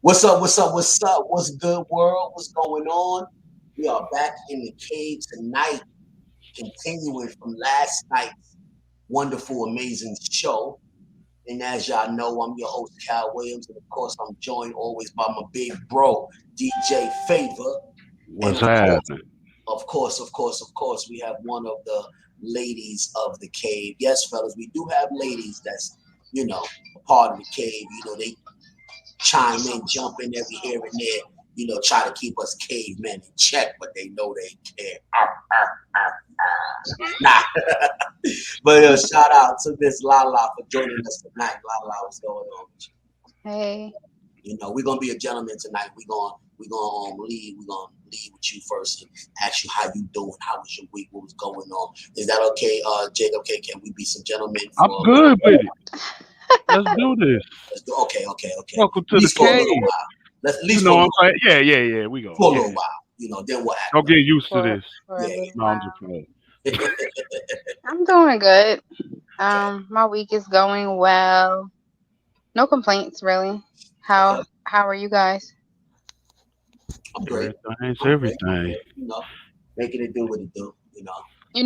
What's up? What's up? What's up? What's good, world? What's going on? We are back in the cave tonight, continuing from last night's wonderful, amazing show. And as y'all know, I'm your host, Cal Williams, and of course, I'm joined always by my big bro, DJ Favor. And What's happening? of course, we have one of the ladies of the cave. Yes, fellas, we do have ladies that's, a part of the cave. They chime in, jump in every here and there, try to keep us cavemen in check, but they know they can't. Nah. But shout out to Miss Lala for joining us tonight. Lala, what's going on with you? Hey. We're gonna be a gentleman tonight. We're gonna lead with you first and ask you how you doing, how was your week, what was going on. Is that okay, Jacob? Okay, can we be some gentlemen? I'm good with it. Let's do this. Let's do. Okay. Welcome At to the least for a little cave. while. Let's at least You know for a what I'm little, saying? Yeah. We go. for a Yeah. little while. Then we'll act Don't up. get used to For this. for a Yeah. little No, I'm while. just playing. I'm doing good. Okay. My week is going well. No complaints really. Okay. How are you guys? I'm great. Everything's I'm great. everything. Making it do what it do.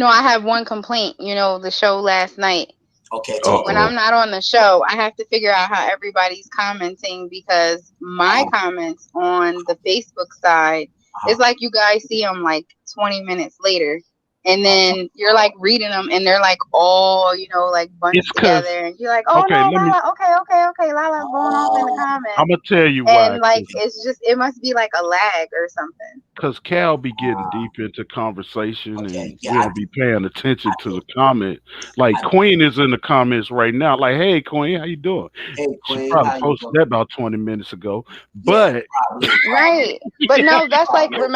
I have one complaint, the show last night. Okay, talk When to me. Uh-oh. I'm not on the show, I have to figure out how everybody's commenting because my Uh-huh. comments on the Facebook side, Uh-huh. it's like you guys see them like 20 minutes later. And Uh-huh. then you're like reading them and they're like all, like bunched It's cause together. And you're like, oh okay, no, let me. Lala, okay. Lala's going off in the Oh, comments. I'm gonna tell you why. And like, it must be like a lag or something. Cause Cal be getting uh, deep into conversation, okay. and Yeah, we don't be paying attention I to do. the comment. Like I do. Queen is in the comments right now. Like, hey Queen, how you doing? Hey, She Queen, probably how you posted doing? that about 20 minutes ago. Yeah, But probably. Right. But no, that's like, Probably.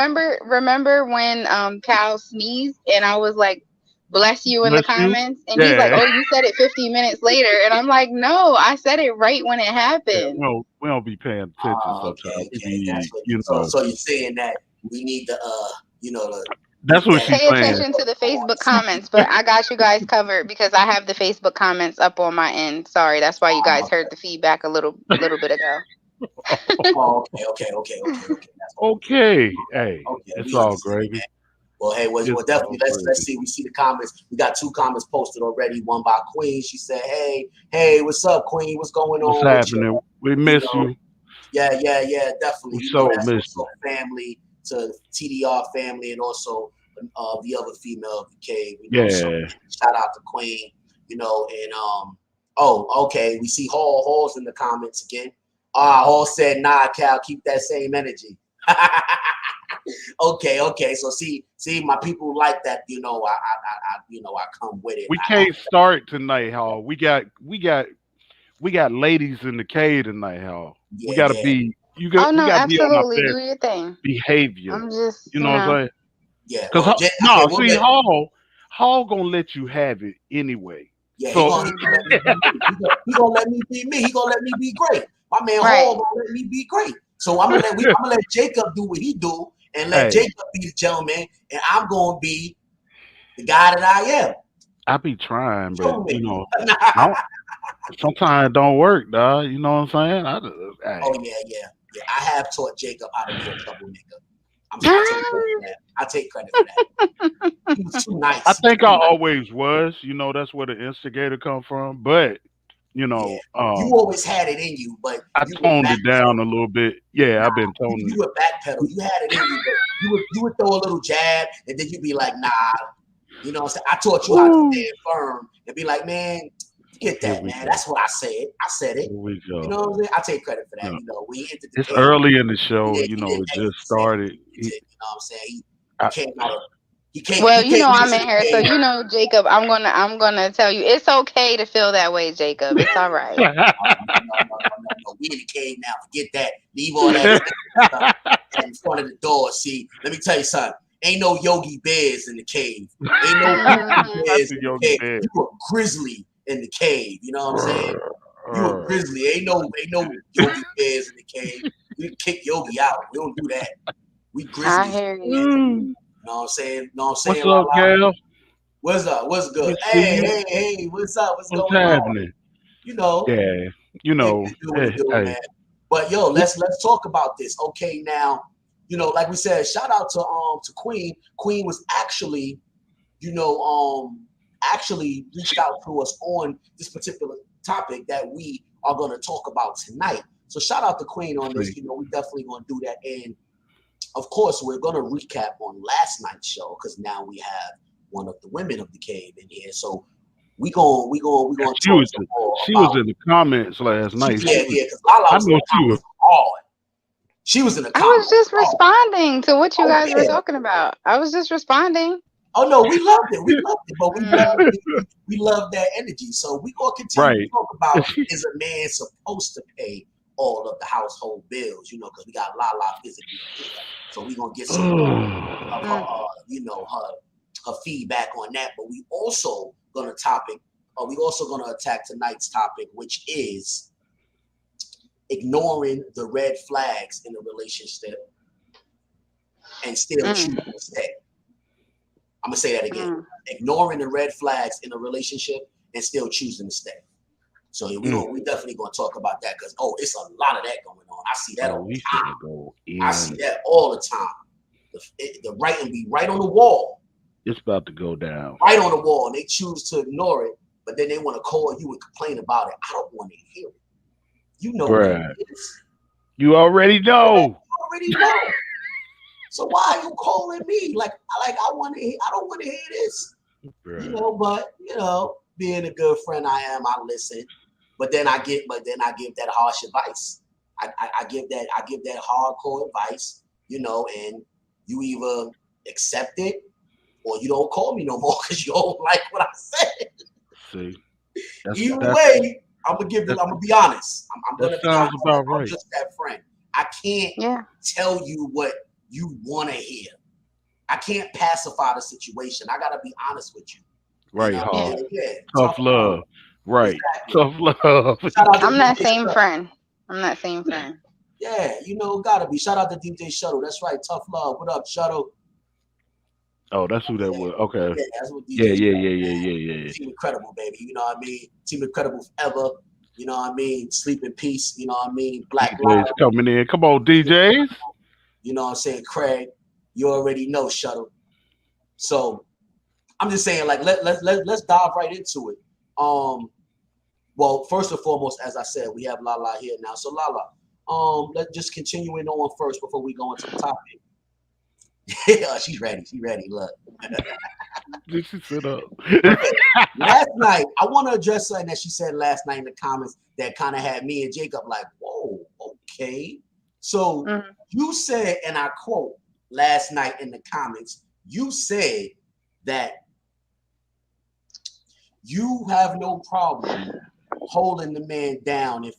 remember when Cal sneezed and I was like, bless you in the bless you. comments, and he's like, Yeah. oh, you said it 50 minutes later, and I'm like, no, I said it right when it Yeah, happened. we don't be paying attention sometimes. We Okay. That's be, what. So you're saying that we need to to that's get what that. she's Pay saying. attention to the Facebook comments, but I got you guys covered because I have the Facebook comments up on my end. Sorry, that's why you guys heard the feedback a little bit ago. Okay. That's cool. Okay. Hey, Okay, it's we all understand, gravy. man. Well, hey, It's well, definitely. all Let's gravy. see. We see the comments. We got two comments posted already. One by Queen. She said, hey, what's up, Queen? What's going What's on with you? happening? We You miss know, you. yeah, definitely. We so That's miss you. also family to TDR family and also the other female of the cave. So Yeah. shout out to Queen. And oh, okay. We see Hall's in the comments again. Hall said, nah, Cal, keep that same energy. Okay. So see, my people like that. I come with it. We can't start tonight, Hall. We got ladies in the cave tonight, Hall. We gotta Yeah, be Oh we no, gotta be on our absolutely, do best your thing. behavior. I'm just, You know what I'm saying? yeah. Cause Well, okay, no, we'll see, let. Hall gonna let you have it anyway. Yeah, he So gonna let me be me. He gonna let me be me. He gonna let me be great. My man Hall right. gonna let me be great. So I'm gonna let Jacob do what he do and let hey, Jacob be the gentleman, and I'm gonna be the guy that I am. I be trying, but Show me. I don't, sometimes it don't work, dog. You know what I'm saying? Oh Hey, yeah. I have taught Jacob how to be a troublemaker. I take credit for that. I take credit for that. He was too I nice. He was think I too nice. always was. That's where the instigator come from. But you Yeah. know, You um, always had it in you, but I you would toned it backpedal. down a little bit. Yeah, Nah, I've been toning you it. would backpedal. You had it in you, but you would throw a little jab, and then you'd be like, nah. You know what I'm saying? I taught you how to Woo! stand firm and be like, man, forget Here that, we man. go. That's what I said. I said it. Here we You go. know what I'm saying? I take credit for that. No, When he entered the it's cave, early in the he show. didn't he didn't It make just a mistake. started. You know what I'm saying? He I, came out of Well, he came I'm into in the here, so cave. Jacob, I'm gonna tell you, it's okay to feel that way, Jacob. It's all right. No. We in the cave now. Forget that. Leave all that stuff in front of the door. See, let me tell you something. Ain't no Yogi Bears in the cave. Ain't no Pookie Hmm. Not Bears the in the Yogi cave. Bear. You a grizzly in the cave. You know what I'm saying? You a Uh, grizzly. Ain't no Yogi Bears in the cave. We kick Yogi out. We don't do that. We I grizzlies. hear you. mm, You know what I'm saying? Know what I'm what's saying, up, Lala? Gal? What's up? What's good? Good to see you. Hey, what's up? What's What's going on? happening? You know, Yeah, making it do what hey, it do, hey, man. But yo, let's talk about this. Okay, now, like we said, shout out to Queen. Queen was actually, actually reached out to us on this particular topic that we are going to talk about tonight. So shout out to Queen on this. We definitely going to do that. And of course, we're going to recap on last night's show because now we have one of the women of the cave in here. So we going talk some more she about. Was in the comments last night. Yeah, because Lala I was in know the she was. comments hard. She was in the I comments. was just responding to what you guys were yeah. talking about. I was just responding. Oh no, we loved it. We loved it, but we love that energy. So we gonna continue to talk about, is a man supposed to pay all of the household bills? Because we got Lala physically here, so we gonna get some of her, her feedback on that. But we also gonna attack tonight's topic, which is ignoring the red flags in a relationship and still choosing to stay. I'm gonna say that again. Ignoring the red flags in a relationship and still choosing to stay. So we definitely gonna talk about that because it's a lot of that going on. I see that all the time. I see that all the time. The writing be right on the wall. It's about to go down. Right on the wall, and they choose to ignore it, but then they want to call you and complain about it. I don't want to hear it. You know what it is. You already know. You already know. So why are you calling me? Like I don't want to hear this. Right. But being a good friend I am, I listen. But then I give that harsh advice. I give that hardcore advice, and you either accept it or you don't call me no more because you don't like what I said. See. Either way, I'm gonna be honest. I'm gonna be honest. About right. I'm just that friend. I can't tell you what you want to hear. I can't pacify the situation. I gotta be honest with you. Right, tough love. Right, exactly. Tough love. I'm that same friend. Yeah, gotta be. Shout out to DJ Shoutout. That's right, tough love. What up, Shoutout? Oh, that's who that was. Okay. Yeah, that's what DJ. Yeah. Team Incredible, baby. You know what I mean? Team Incredible forever. You know what I mean? Sleep in peace. You know what I mean? Black DJs coming in. Come on, DJs. You know what I'm saying, Craig? You already know, Shuttle. So I'm just saying, like, let's dive right into it. Well, first and foremost, as I said, we have Lala here now. So Lala, let's just continuing on first before we go into the topic. Yeah, she's ready. Look. Did she sit up? Last night, I want to address something that she said last night in the comments that kind of had me and Jacob like, whoa, okay. So you said, and I quote last night in the comments, you said that you have no problem holding the man down if,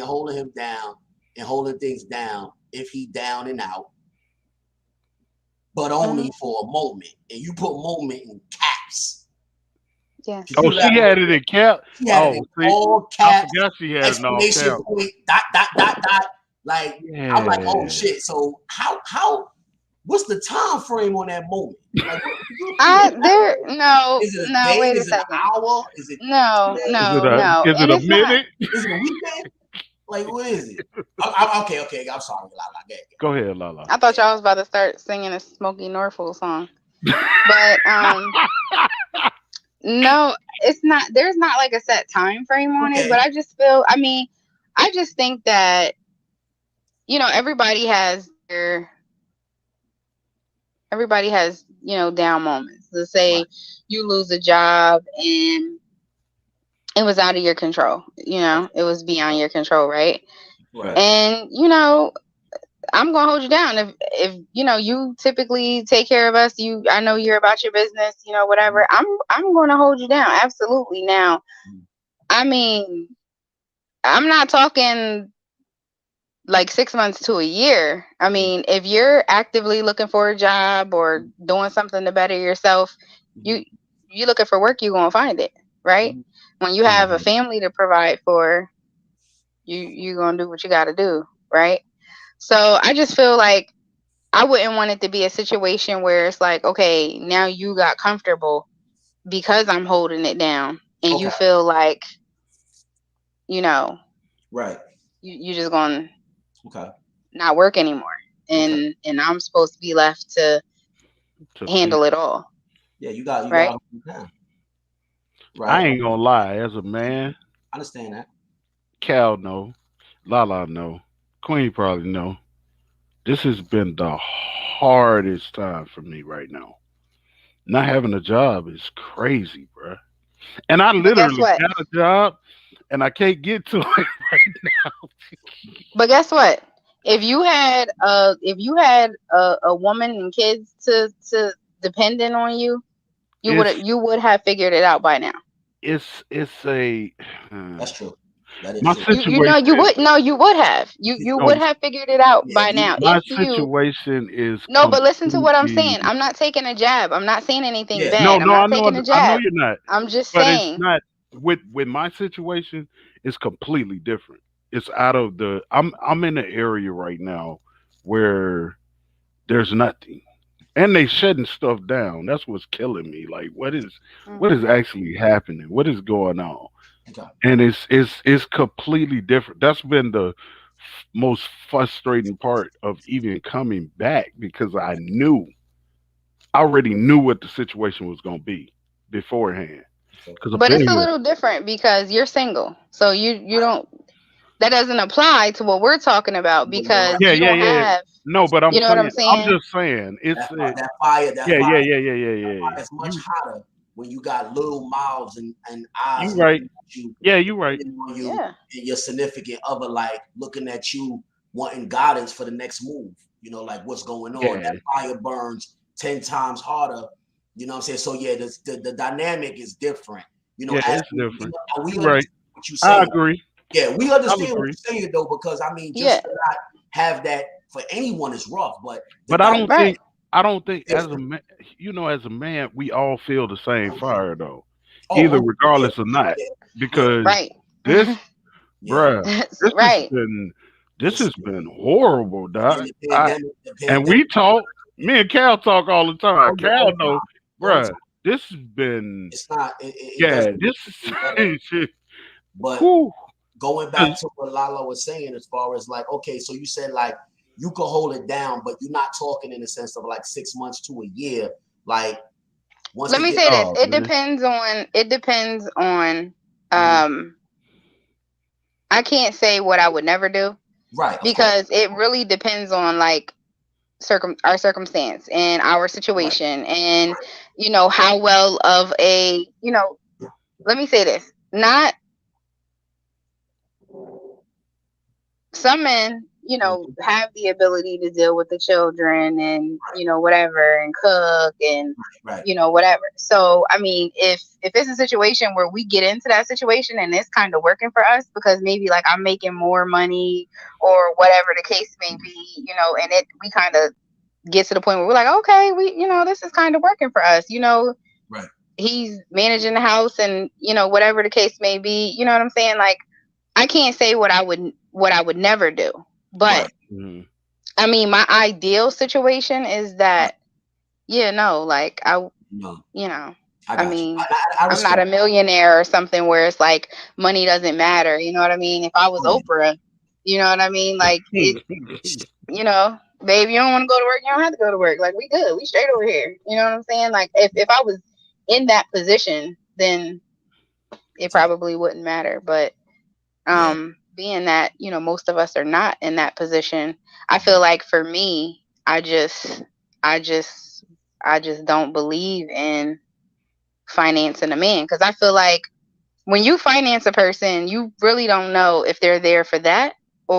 holding him down and holding things down if he down and out, but only for a moment. And you put moment in caps. Yeah. Oh, she had it in cap? She had it in all caps. I forgot she had it in all caps. Point, dot. Like, yeah. I'm like, oh shit. So how what's the time frame on that moment? Like, is it a day? Wait is it an hour? Is it no. Is it a minute? Is it a weekend? Like, what is it? Okay. I'm sorry, Lala. Go ahead, Lala. I thought y'all was about to start singing a Smokey Norfolk song, but no, it's not. There's not like a set time frame on it. But I just feel. I mean, I just think that everybody has down moments. Let's say you lose a job and it was out of your control. It was beyond your control, right? And I'm gonna hold you down if you typically take care of us. I know you're about your business, whatever. I'm gonna hold you down, absolutely. Now, I mean, I'm not talking like 6 months to a year. I mean, if you're actively looking for a job or doing something to better yourself, you looking for work, you're gonna find it, right? When you have a family to provide for, you're gonna do what you gotta do, right? So I just feel like I wouldn't want it to be a situation where it's like, okay, now you got comfortable because I'm holding it down, and you feel like, right. you just gonna Okay. not work anymore, Okay. and I'm supposed to be left to to feed. handle it all, Yeah, you got right? to hold it down. I Right. ain't gonna lie. As a man, I understand that. Cal know, Lala know, Queen probably know. This has been the hardest time for me right now. Not having a job is crazy, bruh. And I But guess literally what? got a job, and I can't get to it right now. But guess what? If you had a woman and kids to dependent on you, It's you would have figured it out by now. it's a That's true. That is my true. You know you situation. would no you would have you No, would have figured it out Yeah, by you now my if you situation is no. But listen to what I'm completely. saying. I'm not taking a jab. I'm not saying anything yeah, No, bad. I'm no, not taking a I know jab. you're not, I'm just but it's saying. not with my situation. It's completely different. It's out of the. I'm in an area right now where there's nothing, and they shutting stuff down. That's what's killing me. Like, what is Mhm. actually happening? What is going on? okay. And it's completely different. That's been the most frustrating part of even coming back because I already knew what the situation was going to be beforehand Okay. because I've But been it's a here. little different because you're single, so you don't. That doesn't apply to what we're talking about Well, you're right. because Yeah, you yeah, don't yeah. have. No, but You know what I'm I'm saying? just saying, That fire, yeah, yeah, yeah, yeah, yeah, yeah. is much hotter when you got little mouths and eyes You right. looking at you, Yeah, you right. depending on you, Yeah. and your significant other like looking at you, wanting guidance for the next move. You know, like what's going on. That Yeah, fire burns 10 times harder. You know what I'm saying? So yeah, the dynamic is different. You know, yeah, as it's different. we You right. understand what you're I saying. agree. Yeah, we I'll understand what agree. you're saying though, because I mean, just Yeah. to not have that for anyone is rough, but the But dynamic Right. I don't think is as a different. man, as a man, we all feel the same fire though, Oh, either oh yeah, regardless or not, yeah, yeah, because Right. this, yeah. bruh, this has Right. been this It's has been horrible, and dog. the And pandemic. we talk, me and Cal talk all the time. Oh yeah, all Cal the know, time, all the bruh, time. this has been, It's not. It yeah, doesn't this get any better. is, But whew, going back 'cause to what Lala was saying, as far as like, okay, so you said like you could hold it down, but you're not talking in the sense of like 6 months to a year. Like once Let they me get say this. oh man, It depends on Mhm. um I can't say what I would never do Right, of course, because it really depends on like our circumstance and our right, situation and how well of a let me say this. Not some men, Mhm. have the ability to deal with the children and, whatever and cook and, Right, whatever. So, I mean, if it's a situation where we get into that situation and it's kind of working for us because maybe like I'm making more money or whatever the case may be, and we kind of get to the point where we're like, okay, this is kind of working for us, right, he's managing the house and, whatever the case may be, you know what I'm saying? Like, I can't say what I would never do. But right. mhm. I mean, my ideal situation is Right. that yeah, no, like No, you know, I I got you. mean, I I'm not respect. a millionaire or something where it's like money doesn't matter, you know what I mean? If I was Oh yeah, Oprah, you know what I mean? Like babe, you don't want to go to work, you don't have to go to work. Like we good. We straight over here. You know what I'm saying? Like if I was in that position, then it so, probably wouldn't matter, but yeah. being that most of us are not in that position, I feel like for me i just I just don't believe in financing a man because I feel like when you finance a person you really don't know if they're there for that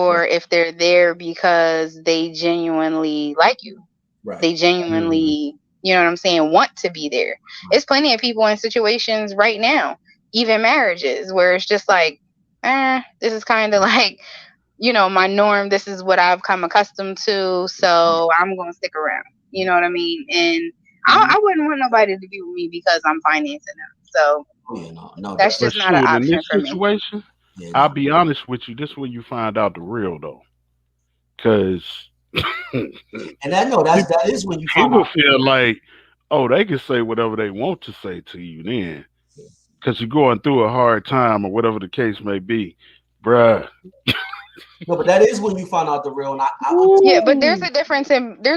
Right, or if they're there because they genuinely like you, right, they Mhm. genuinely, you know what I'm saying, want to be there. right. It's plenty of people in situations right now, even marriages, where it's just like, this is kind of like, my norm. This is what I've come accustomed to. So I'm going to stick around. You know what I mean? And Mm-hmm. I wouldn't want nobody to be with me because I'm financing them. So Oh yeah, no, no, that's But just not an shoot, in option this for me. situation, yeah, I'll no. be honest with you. This is where you find out the real though, because And I know that is when you find people out. feel like, oh, they can say whatever they want to say to you then, because you're going through a hard time or whatever the case may be, bruh. No, but that is when you find out the real. And I Yeah, but Ooh. there's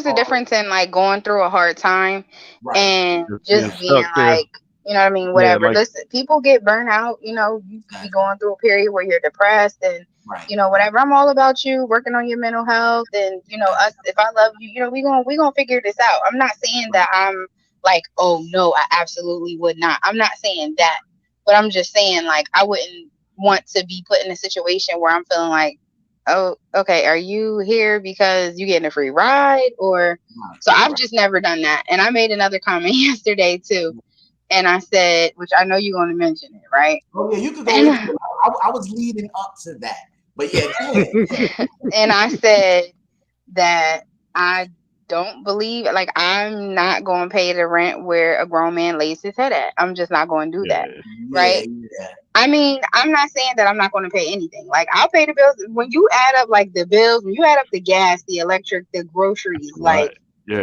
a difference in like going through a hard time right, and Just being just being stuck there. like, you know what I mean, Yeah, whatever. like Listen, people get burnt out, you know, you could be exactly, going through a period where you're depressed and right, you know, whatever. I'm all about you working on your mental health and you know, us if I love you, you know, we gonna figure this out. I'm not saying right, that I'm like, oh no, I absolutely would not. I'm not saying that. But I'm just saying like I wouldn't want to be put in a situation where I'm feeling like, oh, okay, are you here because you getting a free ride or right, so I've right. just never done that. And I made another comment yesterday too. And I said, which I know you're going to mention it, right? Oh yeah, you could go into And it. I was leading up to that, but yeah, go ahead. and I said that I don't believe like I'm not going to pay the rent where a grown man lays his head at. I'm just not going to do that. yeah, Yeah, Right? yeah, I mean, I'm not saying that I'm not going to pay anything. Like I'll pay the bills when you add up like the bills, when you add up the gas, the electric, the it's groceries, a lot. like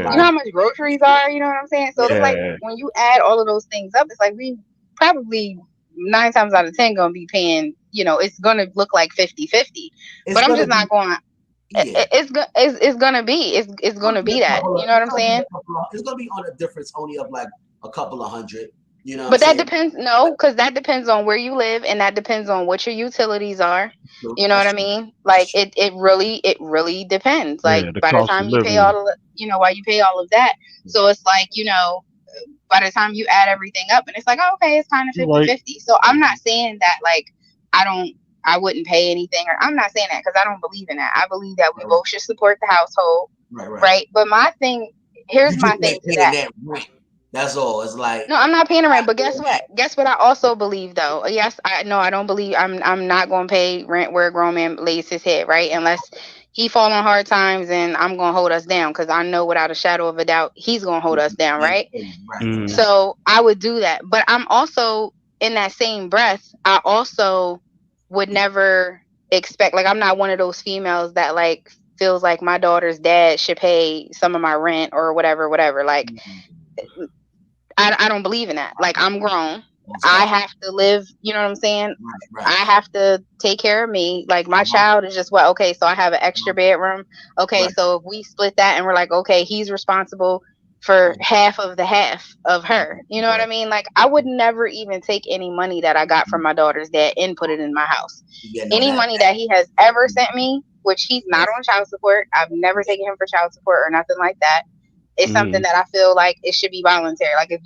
you Yeah, know right. how much groceries are, you know what I'm saying? So it's Yeah, like yeah, when you add all of those things up, it's like we probably 9 times out of 10 gonna be paying, you know, it's gonna look like 50-50. it's But I'm gonna just be not going yeah. it's gonna be it's Gonna gonna be a be that. couple of, You know what it's I'm gonna be saying? a couple of, it's gonna be on a difference only of like a couple of hundred. You know what I'm But that saying? depends. No, because that depends on where you live, and that depends on what your utilities are. You know what That's I true. mean? That's Like true. it really depends. Like yeah. The by the cost of time you pay all living. of you know, while you pay all of that, so it's like you know, by the time you add everything up, and it's like oh, okay, it's kind of You're 50 right. 50. So I'm not saying that like I don't. I wouldn't pay anything, or I'm not saying that because I don't believe in that. I believe that we Right, both should support the household, right, right. right? But my thing, You here's just my thing ain't to paying that. that rent. That's all. It's like No, I'm not paying the rent, but guess doing what? Guess what I also believe though. Yes, I no, I don't believe I'm not gonna pay rent where a grown man lays his head, right? Unless he fall on hard times and I'm gonna hold us down because I know without a shadow of a doubt he's gonna hold us down, that. right? Right, Mm, exactly. So I would do that. But I'm also in that same breath, I also would never expect like I'm not one of those females that like feels like my daughter's dad should pay some of my rent or whatever, whatever. Like Mhm. I don't believe in that. Like I'm grown. Most I definitely. have to live, you know what I'm saying? Right, I right. have to take care of me. Like my Uh-huh. child is just what, okay, so I have an extra bedroom. Okay, Right. so if we split that and we're like, okay, he's responsible for half of the half of her. You know what I Right. mean? Like I would never even take any money that I got from my daughter's dad and put it in my house. Yeah, no, Any money that he has ever sent me, which he's not on child support, I've never taken him for child support or nothing like that. It's something mm, that I feel like it should be voluntary. Like if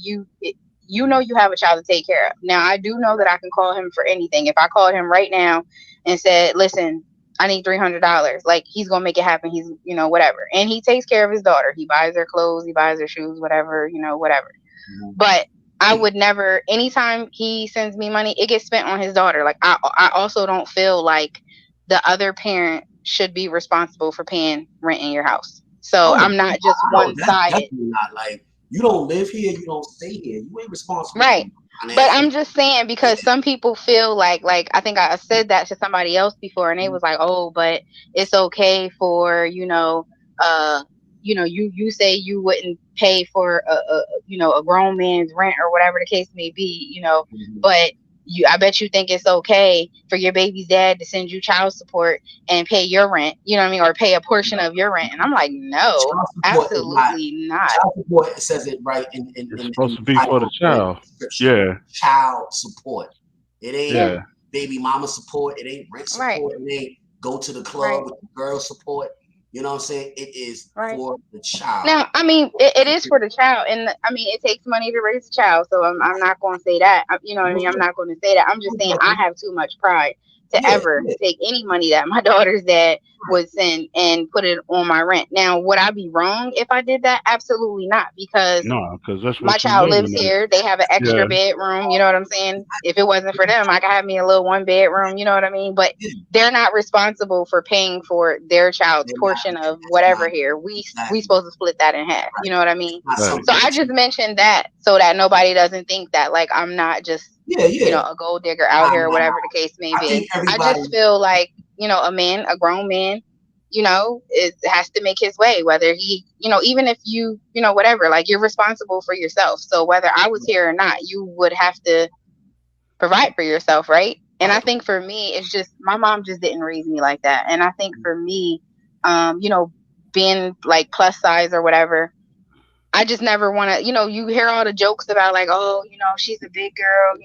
you know you have a child to take care of. Now I do know that I can call him for anything. If I called him right now and said, "Listen, I need $300," like he's gonna make it happen. He's whatever, and he takes care of his daughter. He buys her clothes, he buys her shoes, whatever whatever. Mhm. But I would never. Anytime he sends me money, it gets spent on his daughter. Like I also don't feel like the other parent should be responsible for paying rent in your house. So Oh, I'm not just no, one that's sided. definitely not like you don't live here, you don't stay here. You ain't responsible for Right. my But finances. I'm just saying Yeah. because some people feel like I think I said that to somebody else before and they was like, "Oh, but it's okay for, you say you wouldn't pay for a grown man's rent or whatever the case may be, Mhm. but I bet you think it's okay for your baby's dad to send you child support and pay your rent, you know what I mean, or pay a portion of your rent." And I'm like, "No, Child support is not absolutely not." child support. It says it right it's in supposed the to be for the title and child. description. Yeah, Child support. It ain't Yeah, yeah. baby mama support. It ain't rent right. support. It ain't go to the club Right. with the girl support. You know what I'm saying? It is Right. for the child. Now, I mean, it is for the child, and I mean, it takes money to raise a child. So I'm not going to say that. You know what I mean? Most I'm not going to say that. I'm just saying I definitely. have too much pride to Yeah, ever yeah, take any money that my daughter's dad right. would send and put it on my rent. Now, would I be wrong if I did that? Absolutely not, because No, because that's my what you child lives living in. here. They have an extra Yeah, bedroom. You know what I'm saying? If it wasn't for them, I could have me a little one bedroom. You know what I mean? But Yeah, they're not responsible for paying for their child's they're not. portion of That's not whatever here. We exactly supposed to split that in half. You right. know what I It's mean? not right. So something I that just you. mentioned that so that nobody doesn't think that like I'm not just Yeah, yeah. a gold digger out Nah, here or nah, nah. whatever the case may I think be. I everybody. just feel like a man, a grown man, it has to make his way, whether he, even if whatever, like you're responsible for yourself. So whether I was here or not, you would have to provide for yourself, right? And I Right. think for me, it's just my mom just didn't raise me like that. And I think for me, you know, being like plus size or whatever, I just never want to, you hear all the jokes about like, oh, she's a big girl,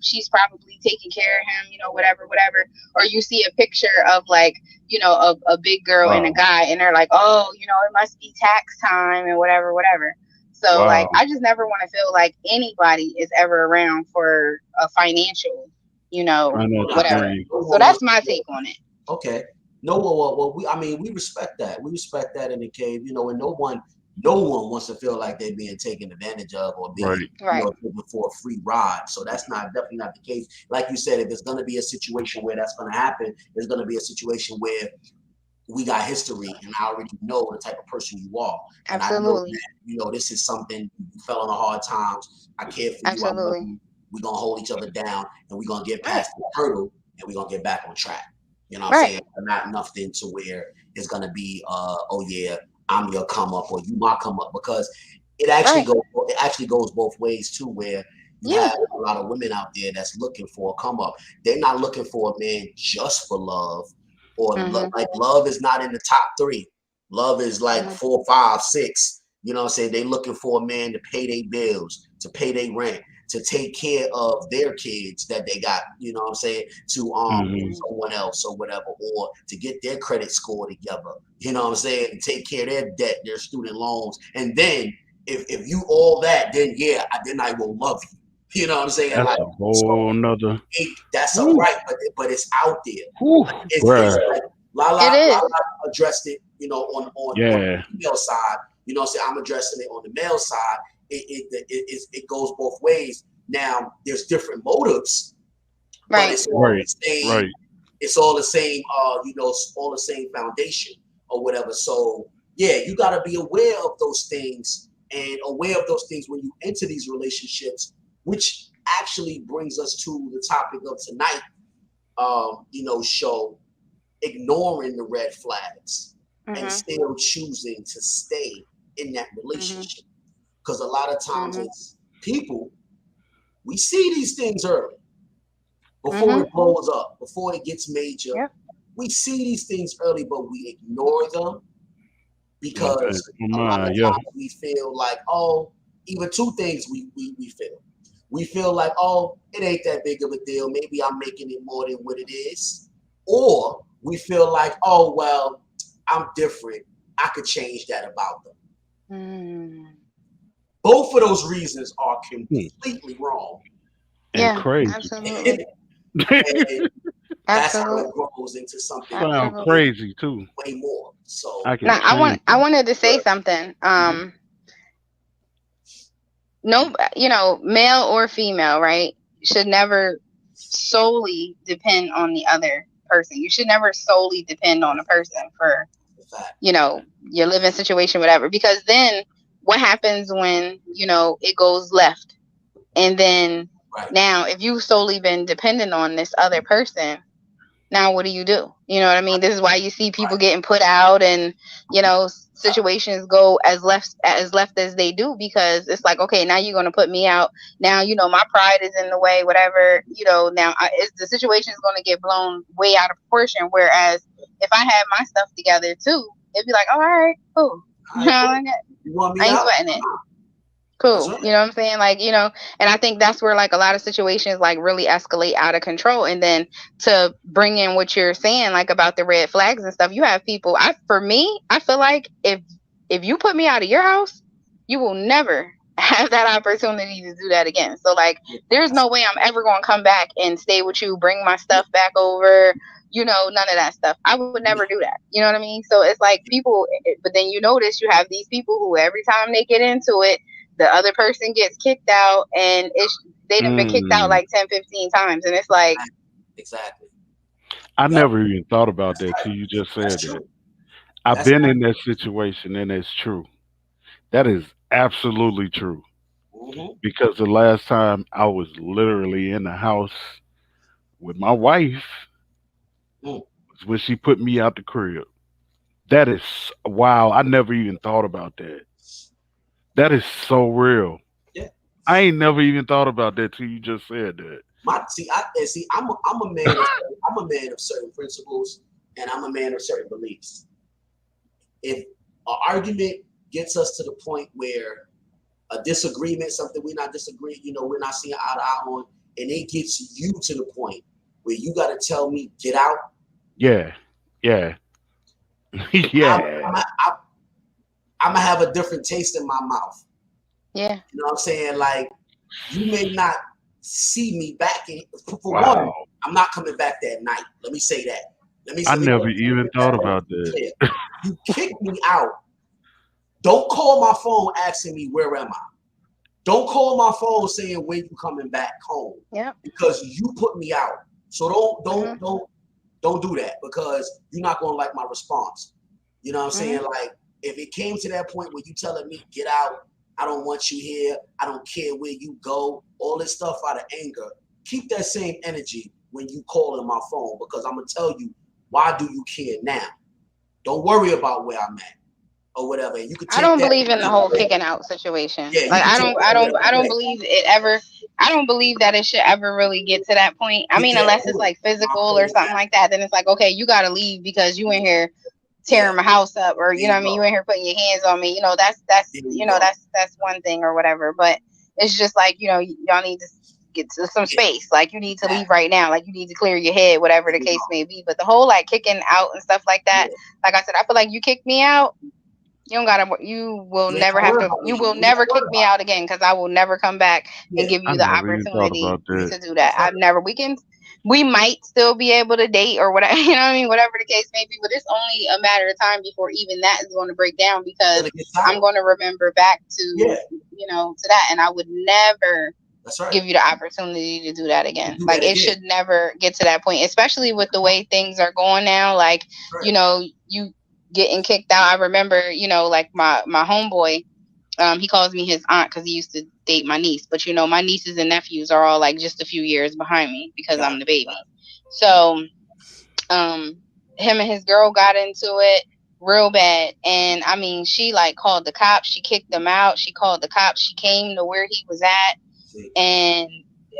she's probably taking care of him, whatever, whatever. Or you see a picture of like, a big girl and a Wow. guy, and they're like, oh, it must be tax time and whatever, whatever. So like, Wow. I just never want to feel like anybody is ever around for a financial, No, Financial not that. whatever. gain. No So one that's was. my take on it. Okay. No, well, I mean, we respect that. We respect that in the cave, and no one wants to feel like they're being taken advantage of or being, Right. Right. taken for a free ride. So that's definitely not the case. Like you said, if there's going to be a situation where that's going to happen, there's going to be a situation where we got history and I already know the type of person you are. And I know Absolutely. that, this is something you fell on the hard times. I care for you. I love Absolutely. you. We're going to hold each other down and we're going to get Right. past the hurdle and we're going to get back on track. You know what I'm Right. saying? Not nothing to where it's going to be, oh yeah, I'm your come up or you my come up, because Right. it actually goes both ways too, where you Yeah. have a lot of women out there that's looking for a come up. They're not looking for a man just for love, or Mhm. like love is not in the top three. Love is like Mhm. 4, 5, 6. You know what I'm saying? They looking for a man to pay their bills, to pay their rent, to take care of their kids that they got, you know what I'm saying, to with Hmm. Mhm. someone else or whatever, or to get their credit score together. You know what I'm saying? And take care of their debt, their student loans. And then if you all that, then yeah, then I will love you. You know what I'm saying? That's Like, a so whole nother. that's all Whew, right, but it's out there. whew, It's bruh. like Lala It is. addressed it, on the Yeah. female side. You know what I'm saying? I'm addressing it on the male side. It goes both ways. Now there's different motives, but Right. it's all Right. the same. Right. It's all the same. It's all the same foundation or whatever. So yeah, you got to be aware of those things and aware of those things when you enter these relationships, which actually brings us to the topic of tonight. Show ignoring the red flags and Mhm. still choosing to stay in that Mhm. relationship. Because a lot of times Mhm. it's people, we see these things early before Mhm. it blows up, before it gets major. Yep. We see these things early, but we ignore them In the back because of my a lot of mind. Yeah. times we feel like, oh, even two things we feel. We feel like, oh, it ain't that big of a deal. Maybe I'm making it more than what it is. Or we feel like, oh, well, I'm different. I could change that about them. Mm. Both of those reasons are Hmm. completely wrong. And Yeah. crazy. Absolutely. And that's how Absolutely. it grows into something Sound Absolutely. crazy too. way more. So, I can Now, change I them. wanted to say something. mhm, No, male or female, right? Should never solely depend on the other person. You should never solely depend on a person for, the fact. your living situation, whatever. Because then what happens when, it goes left? And then Right. now, if you've solely been dependent on this other person, now what do you do? You know what I mean? This is why you see people Right. getting put out, and situations go as left as they do, because it's like, okay, now you're going to put me out. Now, my pride is in the way, whatever. Now the situation is going to get blown way out of proportion. Whereas if I had my stuff together too, it'd be like, oh, all right, cool. All right, cool. You want I me ain't out? sweating it. That's Cool. right. You know what I'm saying? Like, and I think that's where like a lot of situations like really escalate out of control. And then to bring in what you're saying, like about the red flags and stuff, you have people, for me, I feel like if you put me out of your house, you will never have that opportunity to do that again. So like there's That's no way I'm ever gonna come back and stay with you, bring my stuff back over, none of that stuff. I would never do that. You know what I mean? So it's like people, but then you notice you have these people who every time they get into it, the other person gets kicked out, and they done been kicked out Mm. like 10, 15 times, and it's like, exactly. I Yep. never even thought about That's that till right. you just That's said that. true. I've That's been in that situation and it's true. That is absolutely true. mm-hmm. Because the last time I was literally in the house with my wife Mm. was when she put me out the crib. That is wow. I never even thought about that. That is so real. Yeah. I ain't never even thought about that till you just said that. I'm a man of certain principles, and I'm a man of certain beliefs. If an argument gets us to the point where a disagreement, something we're not disagreeing, we're not seeing eye to eye on, and it gets you to the point where you got to tell me get out. Yeah, yeah, I'm, yeah. I'm, I'm, I'm gonna have a different taste in my mouth. Yeah. You know what I'm saying? Like, you may not see me back in. For one, Wow, I'm not coming back that night. Let me say that. I Let me never even thought let me about be that. clear. You kick me out. Don't call my phone asking me where am I. Don't call my phone saying when you coming back home. Yep. Because you put me out. So Mm-hmm. don't do that, because you're not gonna like my response. You know what I'm saying? Mm-hmm. Like, if it came to that point where you telling me get out, I don't want you here, I don't care where you go, all this stuff out of anger, keep that same energy when you calling my phone, because I'm gonna tell you why do you care now. Don't worry about where I'm at or whatever. And you could I take don't that believe in the any whole way. kicking out situation. Yeah, you Like can I take don't that I don't whatever I don't way. believe it ever. I don't believe that it should ever really get to that point. I Get mean, to that unless it's point. like My physical or point is something that. like that, then it's like, okay, you gotta leave because you in here Yeah, tearing my house up, or there you know you what I mean, go. you in here putting your hands on me. That's There you go. that's one thing or whatever. But it's just like, y'all need to get to some Yeah, space. Like you need to leave exactly. right now. Like you need to clear your head, whatever There the you go. case may be. But the whole like kicking out and stuff like that, Yeah. like I said, I feel like you kick me out, you don't gotta. You will You ain't never gotta have worry to. about You leaving. will You ain't never gotta kick worry me about out again because I will never come back it. and Yeah, give I you the never even thought opportunity about that. to do that. that's right. I've never. We can. We might still be able to date or whatever. You know what I mean? Whatever the case may be, but it's only a matter of time before even that is going to break down It's because gonna get I'm sour. going to remember back to Yeah, to that, and I would never that's right. give you the opportunity to do that To again. do Like that it again. should never get to that point, especially with the way things are going now. Like, That's right. you getting kicked out. I remember, like my homeboy, he calls me his aunt because he used to date my niece. But my nieces and nephews are all like just a few years behind me because Got I'm the it. Got baby. So um him and his girl got into it real bad, and I mean she like called the cops, she kicked him out, she called the cops, she came to where he was at, See, and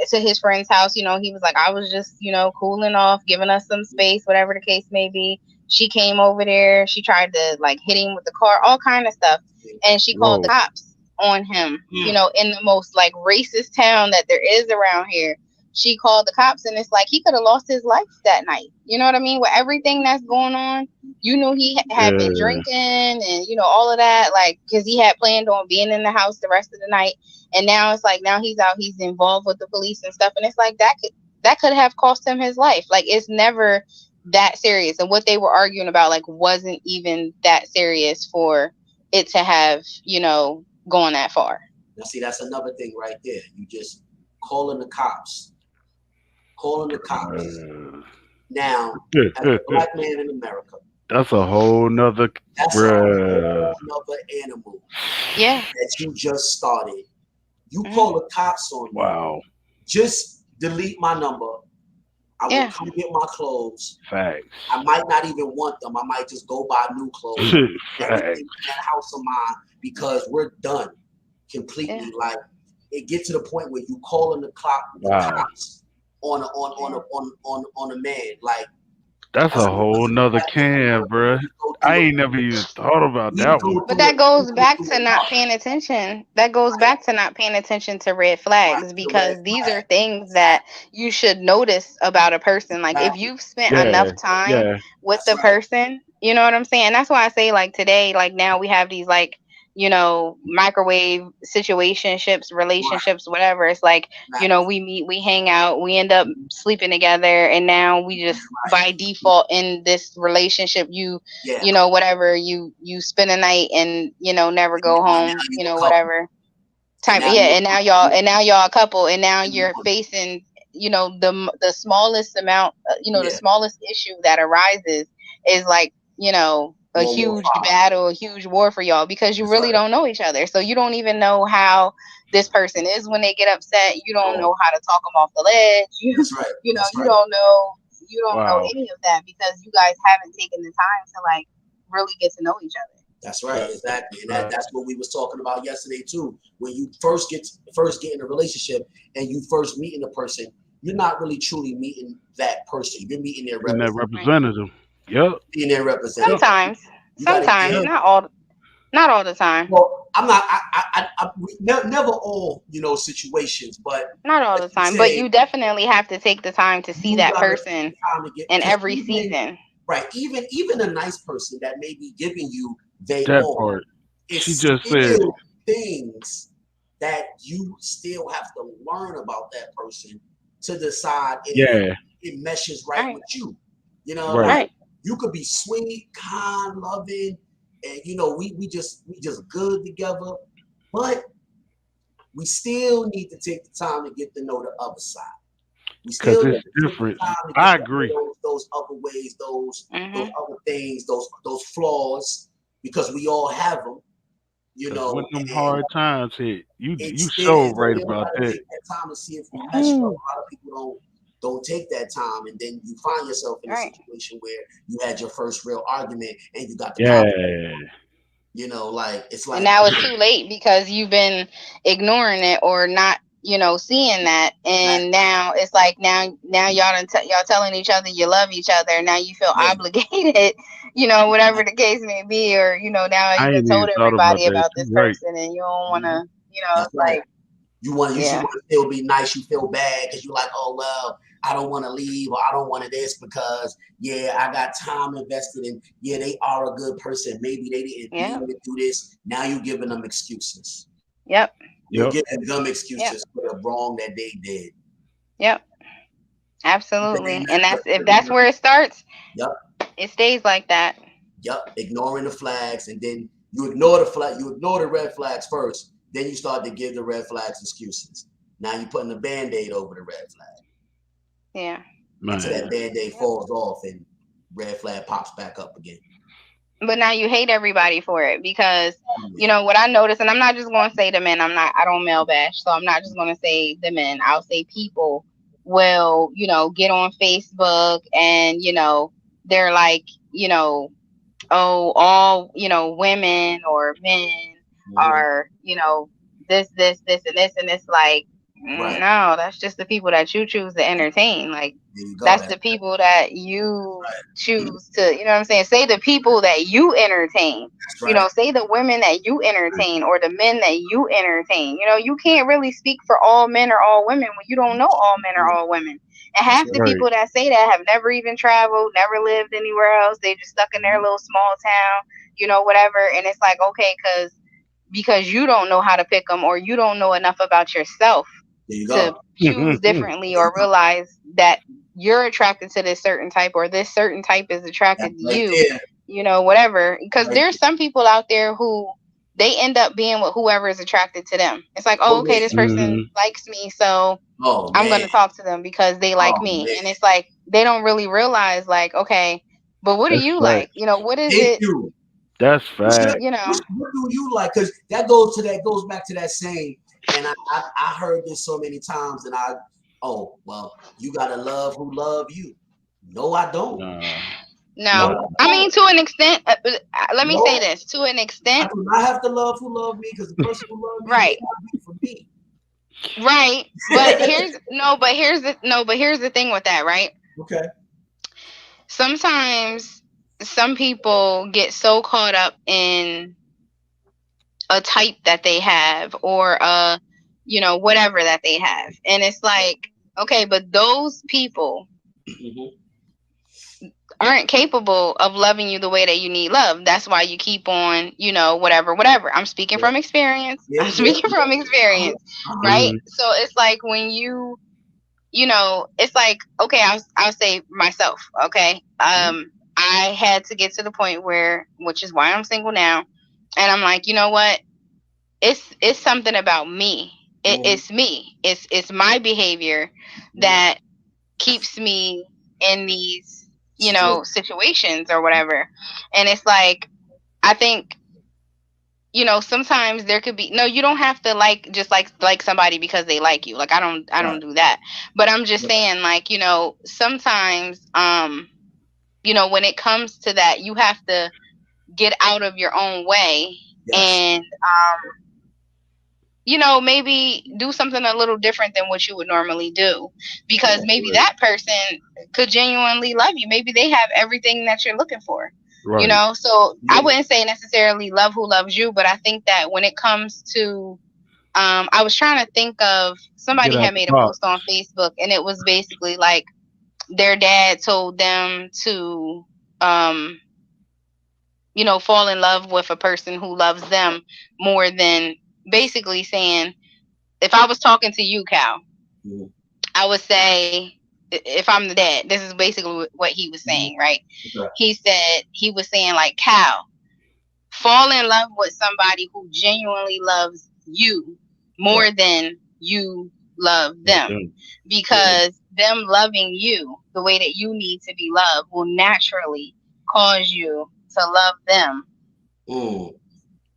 to his friend's house. He was like, I was just, cooling off, giving us some space, whatever the case may be. She came over there, she tried to like hit him with the car, all kind of stuff, see. and she called the Whoa. cops on him, Mm, in the most like racist town that there is around here. She called the cops, and it's like he could have lost his life that night. You know what I mean? With everything that's going on, he had been Yeah, drinking and all of that, like because he had planned on being in the house the rest of the night, and now it's like now he's out, he's involved with the police and stuff, and it's like that could have cost him his life. Like it's never that serious, and what they were arguing about like wasn't even that serious for it to have gone that far. now, see, that's another thing right there. You just calling the cops. Calling the cops. bruh. Now, as a black man in America, That's a whole nother, that's a bruh. whole nother animal Yeah. that you just started. You Hmm. call the cops on me, Wow. just delete my number. I will Yeah. come get my clothes. Facts. I might not even want them. I might just go buy new clothes and everything Facts. in that house of mine, because we're done Yeah. completely. Like, it gets to the point where you calling the Wow. cops Yeah. on a man. Like, That's that's a a whole nother black man in can, America. We bruh. need to go I through it. ain't never even thought about We need to that one. go But through that it. We need goes to go back through to it not rough. paying attention. That goes Right, back to not paying attention to red right. flags, The red because these are flag. things that Exactly. you should notice about a person. Like if Exactly. you've spent Yeah, enough time yeah. with That's the right. person, you know what I'm saying? That's why I say like today, like now we have these like, microwave situationships, Right. relationships, whatever. It's like, Exactly. we meet, we hang out, we end up sleeping together, and now we just Right. by default in this relationship, Yeah. whatever, you spend a night and never And go now home, you a couple. whatever And type. now Yeah, you and now y'all a couple, and now and you you're want. facing the smallest amount, the Yeah. smallest issue that arises is like a World War huge Five. battle, a huge war for y'all, because you That's really right. don't know each other, so you don't even know how this person is when they get upset. You don't Oh, know how to talk them off the ledge. you that's right. you know That's you right. don't know you don't know Wow. any of that because you guys haven't taken the time to like really get to know each other. That's right, exactly, and that's what we was talking about yesterday too. When you first get in a relationship and you first meeting a person, you're not really truly meeting that person. You're meeting their And that representative. representative. Yep. Being their representative, Yep. Sometimes, you got to sometimes, give. Yep. not all the time. Well, I'm not. Never all situations, but Not all let's the just time, but say you definitely have to take the time to see you that gotta take person the time to get in because every season. right, even a nice person that may be giving you they That all, part. She it's just said it. still things that you still have to learn about that person to decide if Yeah. it meshes right Right, with you. Right. Like right, you could be sweet, kind, loving, and we just good together, but we still need to take the time to get to know the other side. We Because still need it's to take the different. time to get I to know agree. those other ways, those mhm, other things, those flaws, because we all have them, Because when them and hard times hit, you so it's right still about got to that. take that time to see if we mesh well. Whew. A lot of people don't take that time, and then you find yourself in a right. situation where you had your first real argument and you got the conflict. Yeah. Like it's And like, now it's too late because you've been ignoring it or not, seeing that. right, And now it's like now y'all telling each other you love each other. Now you feel yeah, obligated, whatever right, the case may be, or now I you done ain't even told thought about everybody that. about You this right. person and you don't want mhm, to, that's it's right. like, You should yeah, want to still be nice. You feel bad because you're like, oh well, I don't want to leave or I don't want to this because yeah, I got time invested in. Yeah, they are a good person. Maybe they didn't yeah, mean to do this. Now you're giving them excuses. yep, You're Yep. giving them yep, excuses for the wrong that they did. yep, But they absolutely. And not, if that's where it starts, yep, it stays like that. yep, ignoring the flags, and then you ignore the flag. You ignore the red flags first. Then you start to give the red flags excuses. Now you're putting a band-aid over the red flag Yeah, until that Man. band-aid yep. falls off and red flag pops back up again. But now you hate everybody for it because Yeah. what I noticed, and I'm not just going to say the men. I don't male bash, so I'm not just going to say the men. I'll say people will get on Facebook and they're like oh, all women or men Mhm. are this and this, and it's like Right. no, that's just the people that you choose to entertain. Like There you go. that's That's the people that you right. choose to, what I'm saying, say the people that you entertain, That's right. say the women that you entertain or the men that you entertain. You can't really speak for all men or all women when you don't know all men or Yeah, all women. And that's half the right. Right. people that say that have never even traveled, never lived anywhere else. They just stuck in their Mhm. little small town, whatever. And it's like, okay, because you don't know how to pick them or you don't know enough about yourself There you to go. choose differently or realize that you're attracted to this certain type or this certain type is That's attracted to right you, there. whatever. Because Right there's there. some people out there who they end up being with whoever is attracted to them. It's like, oh, Oh okay, yeah. this person hmm likes me, so Oh I'm man. gonna talk to them because they like Oh me. man. And it's like they don't really realize, like, okay, but what do That's you fact. like? What is Thank it? you. That's What, fact. what do you like? Because that goes back to that saying, and I heard this so many times, and oh well, you gotta love who love you. No, I don't. Nah. No, No, Nah. I I mean, don't. to an extent. Let me say No, this: to an I extent, do not have to love who love me because the person who love me may right? not be for me. Right. But here's the thing with that, right? Okay. Sometimes some people get so caught up in a type that they have or whatever that they have. And it's like, okay, but those people Hmm. aren't capable of loving you the way that you need love. That's why you keep on, whatever. I'm speaking Yeah. from experience. Yeah. I'm Yeah. speaking Yeah. from Uh-huh. experience, Uh-huh. right? hmm So it's like when it's like, okay, I'll say myself, okay. I had to get to the point where, which is why I'm single now, and I'm like, you know what? It's something about me. Hmm. It's me. It's my behavior Hmm. that keeps me in these, Situation. situations or whatever. And it's like, I think, sometimes there could be no, you don't have to just like somebody because they like you. Like I don't Right. do that. But I'm just Right. saying, like, sometimes when it comes to that, you have to get out of your own way Yes. and maybe do something a little different than what you would normally do, because maybe that person could genuinely love you. Maybe they have everything that you're looking for, Right. So I wouldn't say necessarily love who loves you, but I think that when it comes to, I was trying to think of, Get somebody out had the made a box. post on Facebook, and it was basically like their dad told them to, fall in love with a person who loves them more than, basically saying, if I was talking to you, Cal, I would say, if I'm the dad, this is basically what he was saying, right? He was saying, like, Cal, fall in love with somebody who genuinely loves you more than you love them, because them loving you the way that you need to be loved will naturally cause you to love them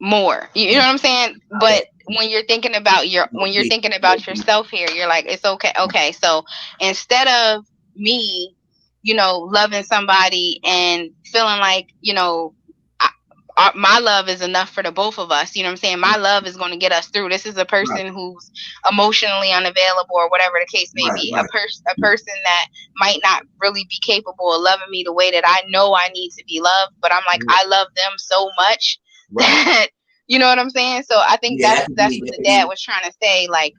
more. You know what I'm saying? But when you're thinking about yourself here, you're like, it's okay. Okay, so instead of me, loving somebody and feeling like, my love is enough for the both of us. You know what I'm saying? My love is going to get us through. This is a person who's emotionally unavailable, or whatever the case may be. A person that might not really be capable of loving me the way that I know I need to be loved. But I'm like, I love them so much that, you know what I'm saying? So I think that's what the dad was trying to say. Like,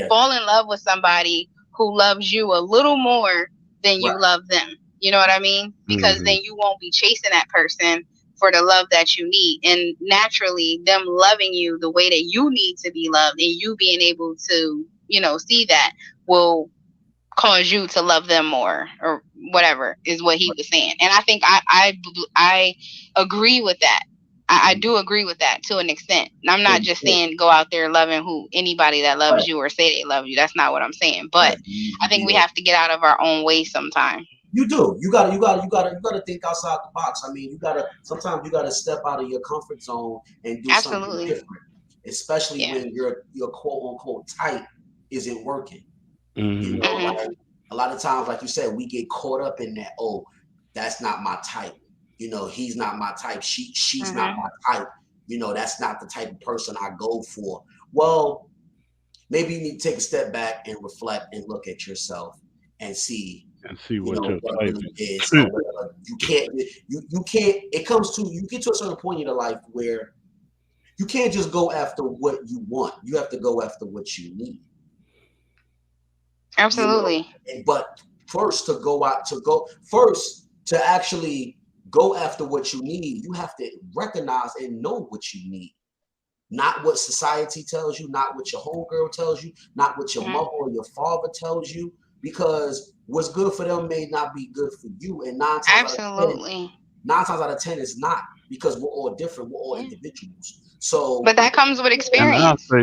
fall in love with somebody who loves you a little more than you love them. You know what I mean? Because then you won't be chasing that person for the love that you need. And naturally, them loving you the way that you need to be loved, and you being able to, see that, will cause you to love them more, or whatever is what he was saying. And I think I agree with that. I do agree with that to an extent. And I'm not just saying go out there loving anybody that loves you or say they love you. That's not what I'm saying. But I think we have to get out of our own way sometime. You do. You gotta think outside the box. I mean, sometimes you gotta step out of your comfort zone and do something different. Especially when your quote unquote type isn't working. Like a lot of times, like you said, we get caught up in that. Oh, that's not my type. He's not my type. She's not my type. That's not the type of person I go for. Well, maybe you need to take a step back and reflect and look at yourself and see what your what type really is. You can't. It comes to, you get to a certain point in your life where you can't just go after what you want. You have to go after what you need. Absolutely. But first, to actually go after what you need, you have to recognize and know what you need. Not what society tells you, not what your homegirl tells you, not what your mother or your father tells you, because what's good for them may not be good for you. And nine times out of 10 is not, because we're all different. We're all individuals. So, but that comes with experience. And I say,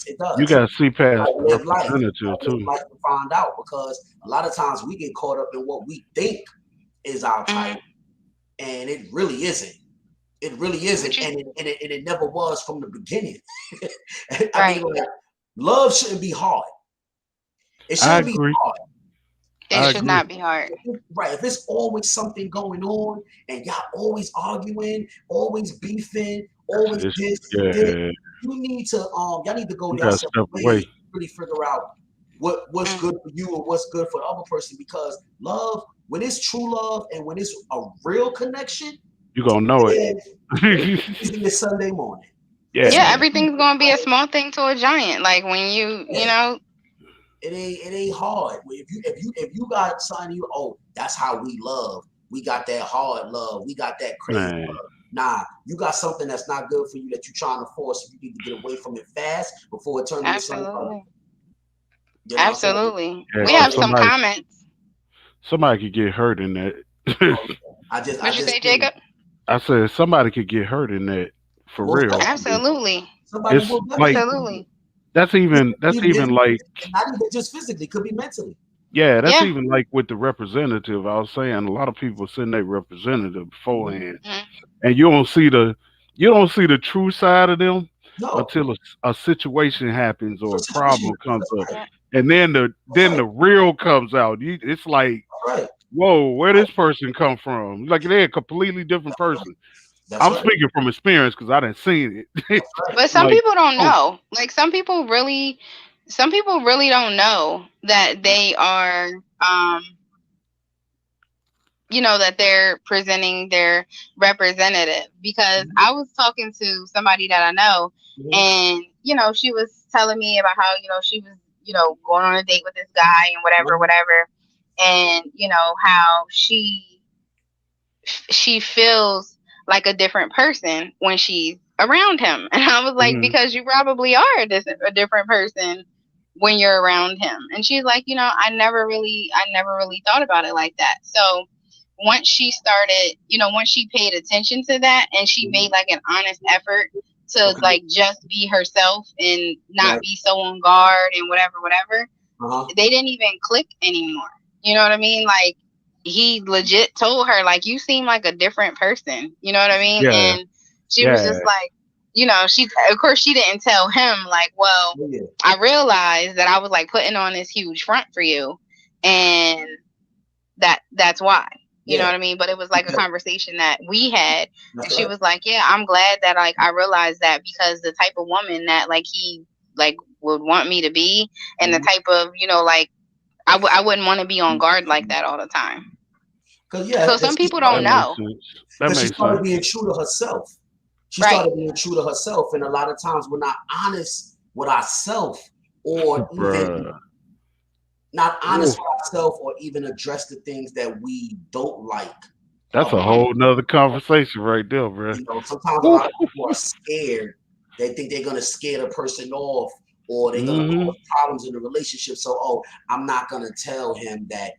it does. You got to see past live life. representative too. Life to find out, because a lot of times we get caught up in what we think is our type, and it really isn't. It really isn't, and it never was from the beginning. I mean, like, love shouldn't be hard. It shouldn't be hard. It should not be hard. Right. If it's always something going on and y'all always arguing, always beefing, always this, you need to y'all need to go your separate ways, really figure out what's good for you and what's good for the other person. Because love, when it's true love and when it's a real connection, you're gonna know it. It's Sunday morning. Yeah, everything's gonna be a small thing to a giant. Like when you know. It ain't hard. If you got something, that's how we love. We got that hard love. We got that crazy love. Nah, you got something that's not good for you that you're trying to force. You need to get away from it fast before it turns into something. Absolutely. We have some comments. Somebody could get hurt in that. What'd you say, Jacob? I said somebody could get hurt in that for real. Absolutely. Absolutely. That's even like, not even just physically, could be mentally. Yeah, that's even like with the representative. I was saying a lot of people send their representative beforehand, and you don't see the true side of them until a situation happens or a problem comes up, and then the real comes out. It's like, whoa, where this person come from? Like they're a completely different person. That's I'm right. speaking from experience because I didn't see it. That's right. But some Like, people don't oh, know. Like some people really don't know that they are that they're presenting their representative, because I was talking to somebody that I know, Mhm. and she was telling me about how she was going on a date with this guy and whatever Mhm. whatever, and how she feels like a different person when she's around him. And I was like, mhm. because you probably are a different person when you're around him. And she's like, I never really thought about it like that. So once she started, once she paid attention to that and she Mhm. made like an honest effort to Okay. like just be herself and not Right. be so on guard and whatever, Uh huh. they didn't even click anymore. You know what I mean? Like, he legit told her, like, you seem like a different person. You know what I mean? Yeah, And she was yeah. just like, she, of course, she didn't tell him, like, well, Oh, yeah. I realized that I was like putting on this huge front for you, and that's why. You know Yeah. what I mean? But it was like a Because conversation that we had, that's and she right. was like, "Yeah, I'm glad that like I realized that, because the type of woman that like he like would want me to be, and the Mhm. type of like I wouldn't want to be on guard like that all the time." Because yeah, So because some people don't That makes know, sense. That because she makes started sense, being true to herself. She right? started being true to herself, and a lot of times we're not honest with ourselves, or even bruh. not Ooh, honest with ourselves, or even address the things that we don't like that's a about. Mhm. whole nother conversation right there, bruh. Sometimes a Ooh. lot of people are scared. They think they're gonna scare the person off, or they're gonna Hmm. cause problems in the relationship. So, oh, I'm not gonna tell him that.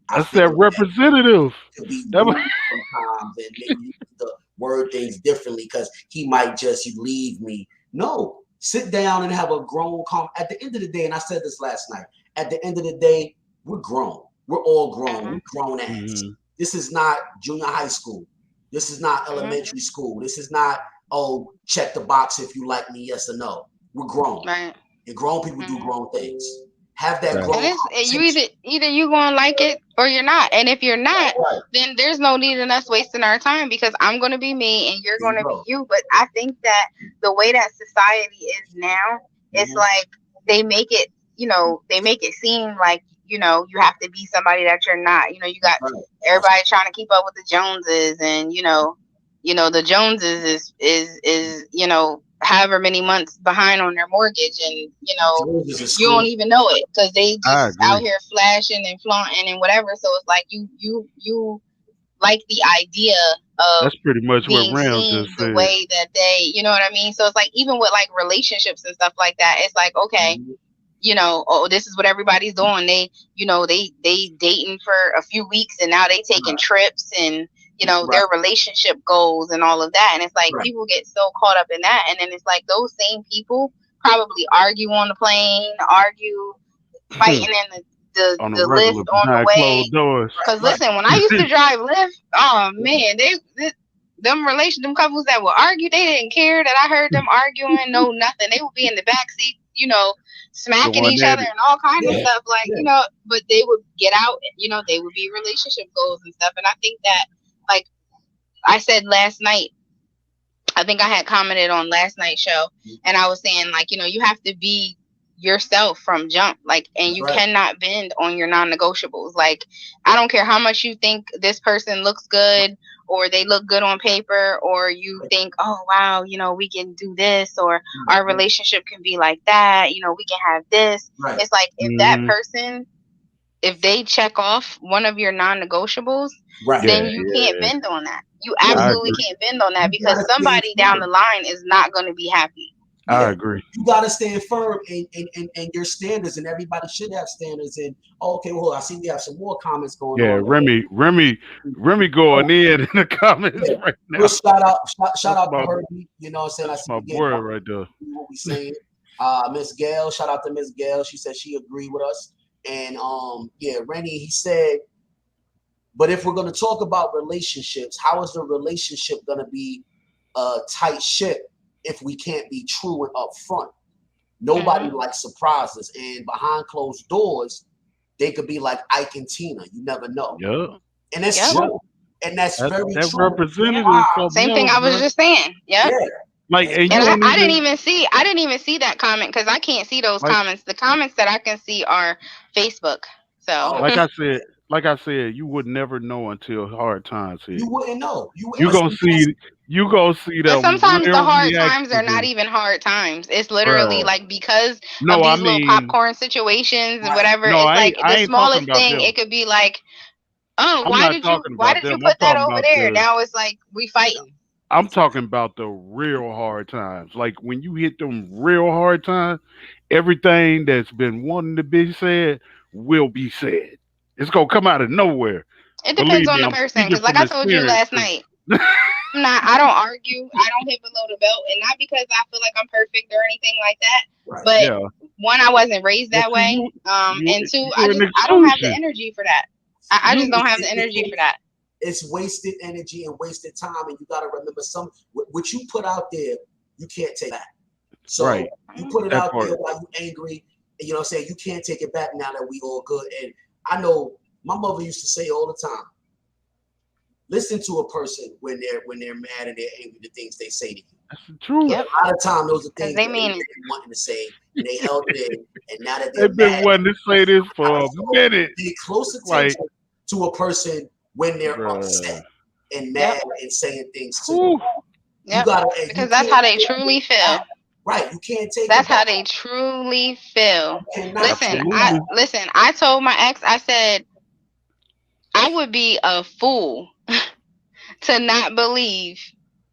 I That's feel that that representative. to be That, rude sometimes, and maybe you need to word things differently because he might just leave me. No, sit down and have a grown calm. At the end of the day, and I said this last night. At the end of the day, we're grown. We're all grown. Mhm. We're grown ass. mhm. This is not junior high school. This is not Mhm. elementary school. This is not, oh, check the box if you like me, yes or no. We're grown. Right. And grown people do Mhm. grown things. Have that That, And grown it's you conversation. either you gonna like it or you're not. And if you're not, Right. then there's no need in us wasting our time, because I'm gonna be me and you're There you gonna be go. you. But I think that the way that society is now, it's Mhm. like they make it they make it seem like you have to be somebody that you're not. You That's got right. That's everybody trying to keep up with the Joneses, and the Joneses is however many months behind on their mortgage, and George is a you don't school. even know it, because they I just out agree. here flashing and flaunting and whatever. So it's like you like the idea of That's pretty much what being Ram just seen the said. way that they, you know what I mean? So it's like, even with like relationships and stuff like that, it's like, okay, Mhm. oh, this is what everybody's doing. They dating for a few weeks, and now they taking Right. trips, and Right. their relationship goals and all of that. And it's like Right. people get so caught up in that, and then it's like those same people probably argue on the plane, argue fighting in On a the regular lift on the behind closed way. doors. Cause Right. listen, when I used to drive Lyft, oh man, them couples that would argue, they didn't care that I heard them arguing, no nothing. They would be in the back seat, smacking Going each at other it. and all kinds of Yeah. stuff, like, Yeah. but they would get out, they would be relationship goals and stuff. And I think that, like I said last night, I think I had commented on last night's show, and I was saying, like, you have to be yourself from jump, like, and That's you right. cannot bend on your non-negotiables. Like, I don't care how much you think this person looks good, or they look good on paper, or you think, oh wow, we can do this, or our Right. relationship can be like that, we can have this. Right. It's like, if that Hmm. person, if they check off one of your non-negotiables, Right. then Yeah, you can't yeah. bend on that. You Yeah. I absolutely agree. can't bend on that, You because gotta stand somebody down the firm. line is not going to be happy. I Yeah. agree. You gotta stand firm in your standards, and everybody should have standards. And okay, well, I see we have some more comments going Yeah, on. Remy Oh, going in the comments yeah. right We'll now. shout That's out to my Herbie. You know what I'm saying? I that's see my you getting boy right right there. what we saying. Miss Gail, shout out to Miss Gail. She said she agreed with us. And yeah, Rennie, he said, but if we're gonna talk about relationships, how is the relationship gonna be a tight ship if we can't be true and upfront? Nobody Hmm. likes surprises, and behind closed doors, they could be like Ike and Tina. You never know, Yeah. and it's Yep. Yeah. true. and that's very That true. representative Why? something Same thing else, I was bro. just saying. Yep. Yeah, Like, and and And you don't I didn't even even see that comment because I can't see those like comments. The comments that I can see are Facebook. So oh, like I said, you would never know until hard times you hit. wouldn't know. You But gonna see, that's see you gonna see but them sometimes the real hard times are reactions not and even hard times. It's literally bruh. like because of No, I these little mean popcorn situations and right. whatever. no, It's like I the ain't talking smallest about thing. them. It could be like, oh, I'm not talking why about did you them. I'm put that talking over about there? the Now it's like we fighting. I'm talking about the real hard times. Like when you hit them real hard times, everything that's been wanting to be said will be said. It's gonna come out of nowhere. It depends Believe on me, the I'm person. speaking Because like from I told you experience. last night, I don't argue. I don't hit below the belt, and not because I feel like I'm perfect or anything like that. Right. But Yeah. one, I wasn't raised Well, that see, way. And two, you an I don't have the exclusion. energy for that. I You just don't have the energy for that. It's wasted energy and wasted time, and you got to remember what you put out there, you can't take back. So right. you put it That out part. there while you angry, and you know what I'm saying, you can't take it back now that we all good. And I know my mother used to say all the time, listen to a person when they're mad and they're angry, the things they say to you. That's the truth. But Yep, a lot of time those are because things they that they mean it. didn't want to say, and they held it in, and now that they're They've been mad, wanting to say this for a so minute. pay close Like, attention to a person when they're bruh. upset and Yep, mad and saying things to you. Whew. You yep. gotta, and you Because that's can't how they take truly it back. feel. Right, you can't take That's it back. how they truly feel. You cannot take Listen, it back. Absolutely. I told my ex, I said I would be a fool to not believe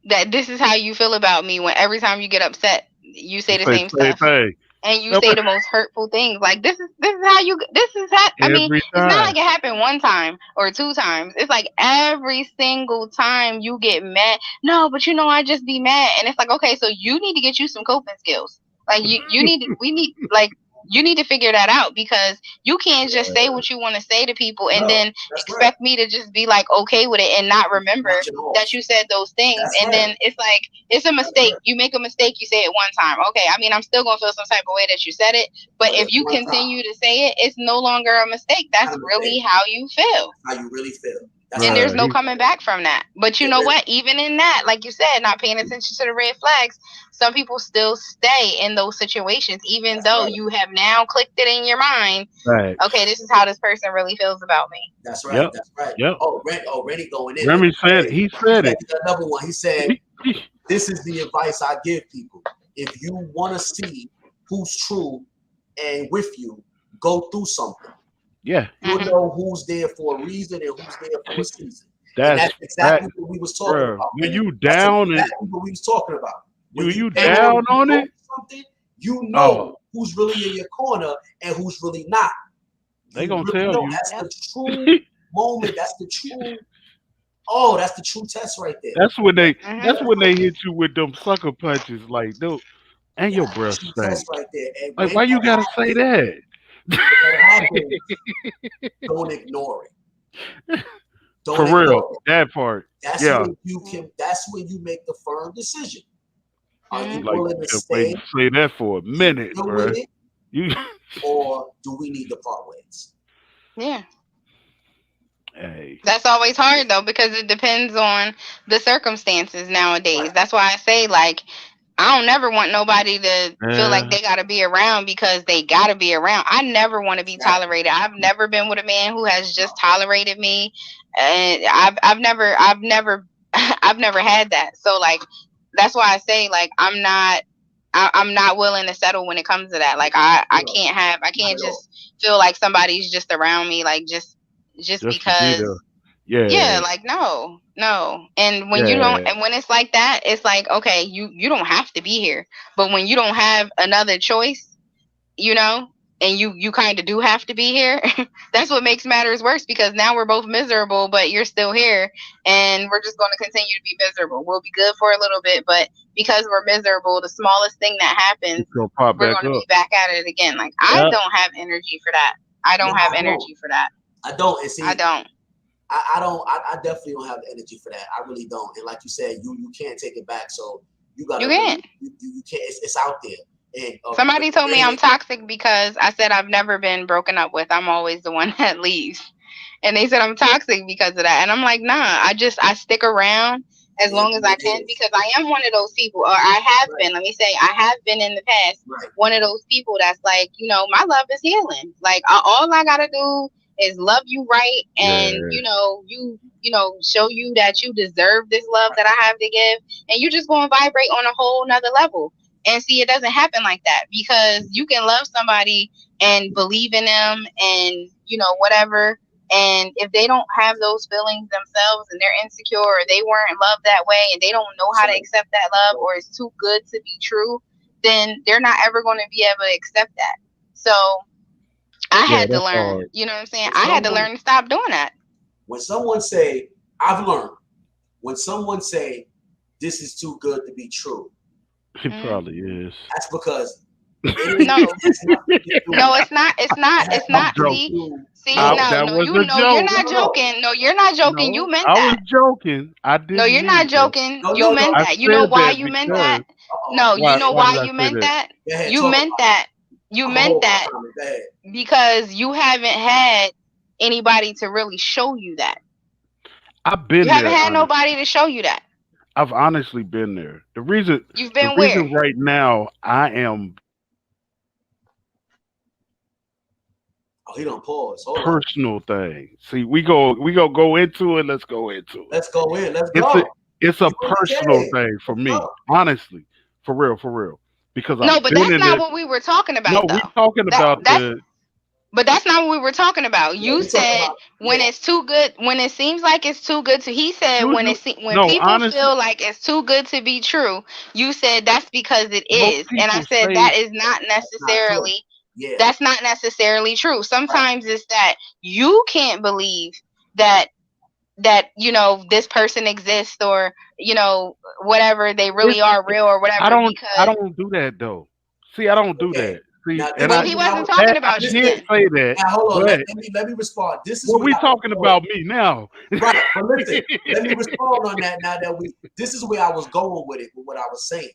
that this is how you feel about me when every time you get upset, you You say the say same the same stuff thing. and you Yep. say the most hurtful things. Like this is how you this is how I mean, Every it's not time. like it happened one time or two times. It's like every single time you get mad. No, but I just be mad and it's like, okay, so you need to get you some coping skills. Like you need we need like you need to figure that out because you can't just say what you want to say to people and No, then that's right. expect me to just be like okay with it and not remember Watch it off. that you said those things. That's And right. then it's like it's a That's mistake. right. You make a mistake, you say it one time. Okay, I mean I'm still gonna feel some type of way that you said it, but But if it's you one time. continue to say it, it's no longer a mistake. Not That's a mistake. really how you feel. How you really feel. That's And how there's Bruh, no coming back from that. But you it know is. what? Even in that, like you said, not paying attention to the red flags, some people still stay in those situations, even That's though right. you have now clicked it in your mind. Okay, facts. this is how this person really feels about me. That's right. Yep. That's right. Yep. Rennie going in. Remy said He he said it. got another one. He said, He- he- this is the advice I give people. If you want to see who's true and with you, go through something. yeah. You'll Hmm. know who's there for a reason and who's there for a season. And That's that's that, exactly what we was talking bruh. about, When Rennie. you That's down and exactly what we was talking about. When you you down down and you on go it, through something, you oh, know who's really in your corner and who's really not. they You gonna really tell know. you. That's Yep. the true moment. That's the true. Oh, that's the true test right there. That's Hmm. when they hit you with them sucker punches like dude, and your That's the breath true test stank. right there. And Like when why you gotta that say happens, that? don't ignore it. For Don't real, ignore it. that part. That's Yeah. when you can. That's when you make the firm decision. Are you Hmm. Like willing to been waiting stay to say that for a and minute, deal with bruh. it, You or do we need to part ways? Yeah. hey. That's always hard though because it depends on the circumstances nowadays. Right. That's why I say like I don't never want nobody to feel like Yeah. they got to be around because they got to be around. I never want to be Exactly. tolerated. I've never been with a man who has No. just tolerated me, and I've never I've never had that. So like that's why I say like I'm not willing to settle when it comes to that. Like No. I Not can't at all. just feel like somebody's just around me like just Just to be there. because yeah, Yeah. like no, no. And when you don't, Yeah. and when it's like that, it's like okay, you don't have to be here. But when you don't have another choice, you know, and you kind of do have to be here, that's what makes matters worse because now we're both miserable, but you're still here, and we're just going to continue to be miserable. We'll be good for a little bit, but because we're miserable, the smallest thing that happens, It's gonna pop we're back going to up. be back at it again. Like I Yeah. don't have energy for that. I No, don't have I don't. energy for that. I don't. And I see, don't. I don't. I definitely don't have the energy for that. I really don't. And like you said, you can't take it back. So you You gotta can't. really you can't. It's out there. And Somebody told me I'm Rennie, toxic because I said I've never been broken up with. I'm always the one that leaves. And they said I'm toxic because of that. And I'm like, nah, I stick around as Yeah, long as I can, because I am one of those people, or I have been. Let me say, I have been in the past one of those people that's like, my love is healing. Like all I gotta do is love you right, and Yeah. show you that you deserve this love that I have to give, and you're just going to vibrate on a whole nother level. And see, it doesn't happen like that, because you can love somebody and believe in them, and whatever. And if they don't have those feelings themselves, and they're insecure, or they weren't loved that way, and they don't know how to accept that love, or it's too good to be true, then they're not ever going to be able to accept that. So I Yeah, had to that's learn, hard. you know what I'm saying? I had to learn to stop doing that. When someone say, I've learned, when someone say, this is too good to be true, It probably is. that's because No, no, it's not. It's not. It's I'm not. See, joking. no, That no, was a you're joke. not joking. No, you're not joking. No, You meant I was that. joking. I No, didn't you're not mean that. joking. No, You no, meant no. I that. You know said why that you meant because that? No, you know why why did I you say meant that? that? Go ahead, You talk meant about that. You it. I'm meant hold my that comment. Go ahead. because you haven't had anybody to really show you that. I've You been haven't there, had honestly. nobody to show you that. I've honestly been there. You've The been reason where? right now I am Oh, he don't pause. Hold on. personal thing. See, we go into it. Let's go into it. Let's go in. Let's It's a go. it's a You in the personal cave. thing for Let's me, go. honestly, for real, because No, I've but been that's in not it. what we were talking No, about, we though. talking That about that's the But that's not what we were talking about. Yeah, You we talking said about, when it's too good, when it seems like it's too good to. He said when usual. when No, people honestly, feel like it's too good to be true. You said that's because it most is, and I people said say that is not that's not true. necessarily. Yeah. That's not necessarily true. Right. Sometimes it's that you can't believe that this person exists, or whatever, they it's. really are real, or I whatever, don't. I because don't do that though. See, I don't do Okay. that. See, Now and this well, is he what I wasn't was talking I about you listen. did then. say that, Now hold on. but Let me respond. This is well, what we I was talking going. about me now. Right. But listen, let me respond on that now that we this is where I was going with it, with what I was saying.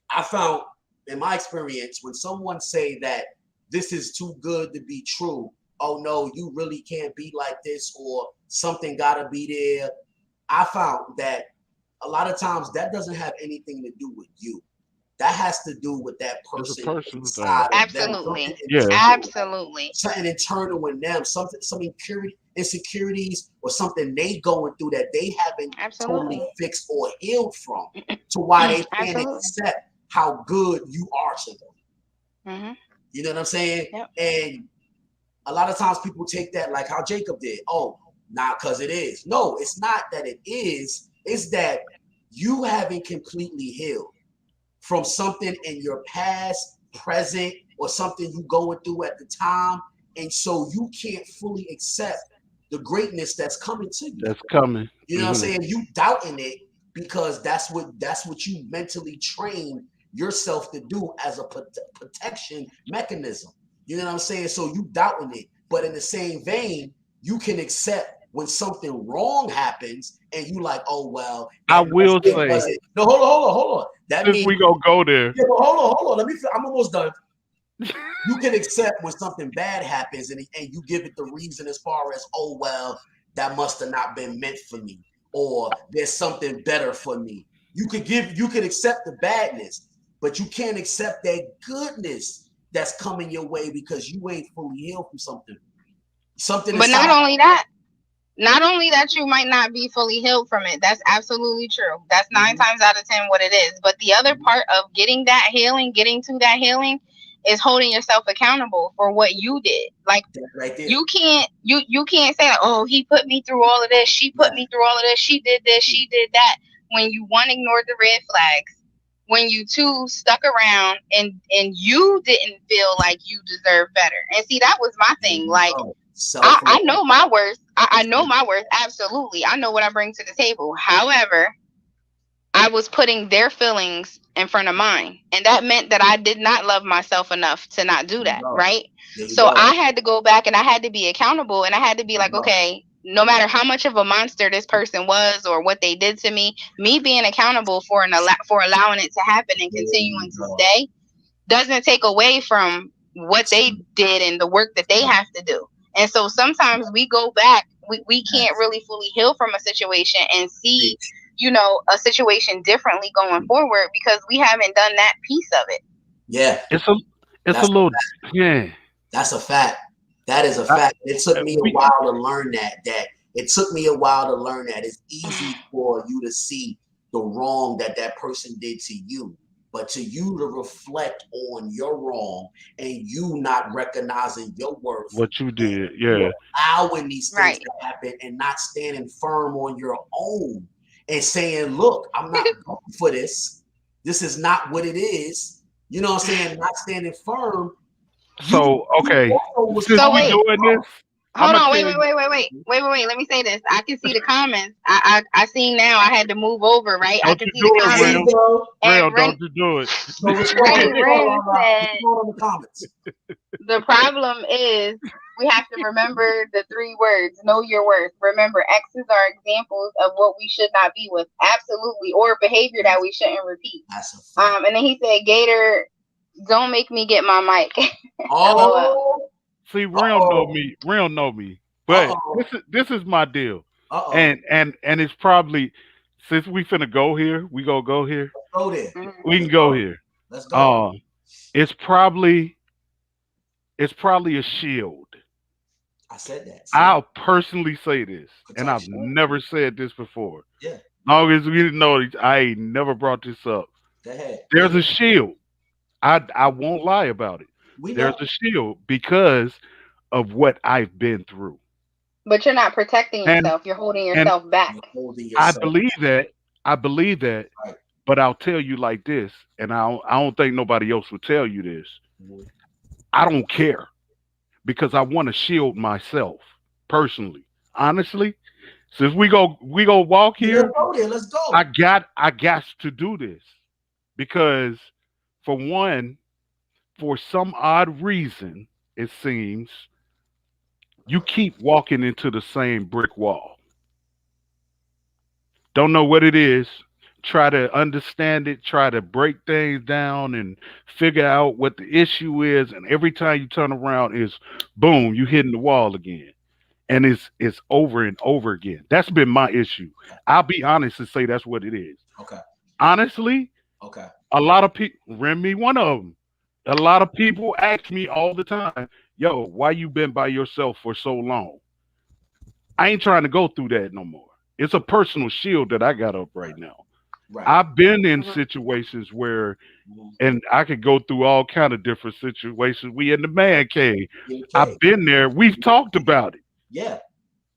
I found in my experience when someone say that this is too good to be true, oh no, you really can't be like this, or something gotta be there. I found that a lot of times that doesn't have anything to do with you. That has to do with that It's a person personal inside thing. of them, something Absolutely, Yeah, internal, absolutely. something internal in them, something, some insecurities, or something they going through that they haven't totally Absolutely. fixed or healed from, to why they can't Absolutely. accept how good you are to them. Hmm. You know what I'm saying? Yep. And a lot of times people take that like how Jacob did. Oh, not because it is. No, it's not that it is. It's that you haven't completely healed from something in your past, present, or something you going through at the time. And so you can't fully accept the greatness that's coming to you. that's coming. You know what I'm saying? You doubting it because that's what you mentally train yourself to do as a protection mechanism. You know what I'm saying? So you doubting it, but in the same vein, you can accept when something wrong happens and you like, oh well, I maybe will it say, wasn't. No, hold on. That since means we gonna go there, yeah, but hold on. Let me. I'm almost done. You can accept when something bad happens and you give it the reason as far as, oh well, that must have not been meant for me, or there's something better for me. You could accept the badness, but you can't accept that goodness that's coming your way because you ain't fully healed from something But inside. not only that you might not be fully healed from it. That's absolutely true. That's nine Mhm. times out of 10 what it is. But the other part of getting to that healing, is holding yourself accountable for what you did. Like, That right there. you can't say like, oh, he put me through all of this, she put me through all of this, she did this, she did that. When you, one, ignored the red flags, when you, two, stuck around and you didn't feel like you deserve better. And see, that was my thing. Like, Self I love. know my worth. I know my worth. Absolutely. I know what I bring to the table. However, I was putting their feelings in front of mine. And that meant that I did not love myself enough to not do There you that. go. Right. There you So go. I had to go back and I had to be accountable, and I had to be There you like, go. okay, no matter how much of a monster this person was or what they did to me being accountable for for allowing it to happen and There continuing you to go. stay doesn't take away from what they did and the work that they have to do. And so sometimes we go back, we can't really fully heal from a situation and see, a situation differently going forward because we haven't done that piece of it. Yeah, It's a it's a that's little yeah. that's a fact. That is a I, fact. It took me a we while to learn that. It took me a while to learn that it's easy for you to see the wrong that that person did to you, but to you to reflect on your wrong and you not recognizing your worth what you and did, you yeah. allowing these things Right. to happen and not standing firm on your own and saying, "Look, I'm not going for this. This is not what it is." You know what I'm saying? Not standing firm, So you okay, also was since So we causing wait, doing this, I'm hold gonna on, tell wait, wait, you. wait, wait, wait, wait, wait, wait. Let me say this. I can see the comments. I seen now. I had to move over. Right. I Don't can you see the do it, There comments. you Real. go. Real, And don't you do it. So Ray Ren said respond on the comments. the problem is we have to remember the three words: know your worth. Remember, exes are examples of what we should not be with. Absolutely, or behavior that we shouldn't repeat. That's a fact. And then he said, Gator, don't make me get my mic. LOL. Oh, See, uh Real know oh, me. Real know me. uh But oh, this is my deal. uh oh. And it's probably since we finna go here, we gonna go here. Go there. Mhm. We can Let's go go. here. Let's go. Uh it's probably it's probably a shield. I said that. See, I'll personally say this, and I've protection. never said this before. Yeah. Long as we didn't know, I ain't never brought this up. Go ahead. There's a shield. I won't lie about it. We There's know. a shield because of what I've been through, But you're not protecting and yourself. You're holding and yourself back. You're holding I yourself believe that. I believe that. right. But I'll tell you like this, and I don't think nobody else would tell you this. Mhm. I don't care because I want to shield myself personally. Honestly, since we go walk Yeah, let's here, go there. Let's go. I got to do this because for one, for some odd reason, it seems you keep walking into the same brick wall. Don't know what it is. Try to understand it, try to break things down and figure out what the issue is. And every time you turn around is boom, you hitting the wall again. And it's over and over again. That's been my issue. I'll be honest and say that's what it is. Okay. Honestly, Okay. a lot of people, Remy, one of them. A lot of people ask me all the time, "Yo, why you been by yourself for so long?" I ain't trying to go through that no more. It's a personal shield that I got up right Right. now. Right. I've been in Mhm. situations where, Mhm. and I could go through all kind of different situations. We in the man cave. Okay. I've been there. We've talked about it. Yeah.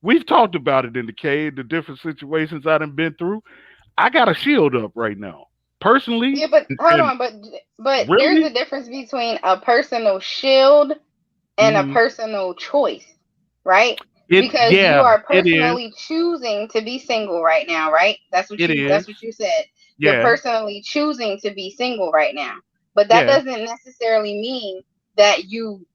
We've talked about it in the cave, the different situations I done been through. I got a shield up right now, personally, Yeah, but hold and on, but there's a really, difference between a personal shield and a mhm, personal choice, right? it Because you yeah, are it is, personally choosing to be single right now, right? it is, That's what you said. You're yeah, personally choosing to be single right now. But that yeah. doesn't necessarily mean that you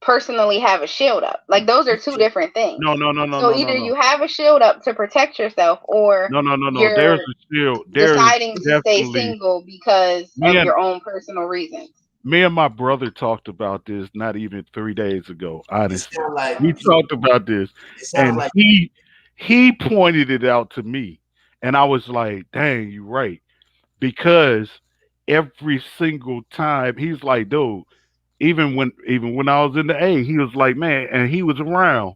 personally have a shield up. Like those are two different things. No, no, no, no, So no, no, either no, you have a shield up to protect yourself or no, no, no, no. There's you're a shield. There's deciding to stay definitely single because me of and your own personal reasons. me and my brother talked about this not even 3 days ago. It Honestly, sounds like we talked about this, it sounds and like he pointed it out to me, and I was like, "Dang, you right." Because every single time he's like, "Dude," even when I was in the A, he was like, "Man," and he was around.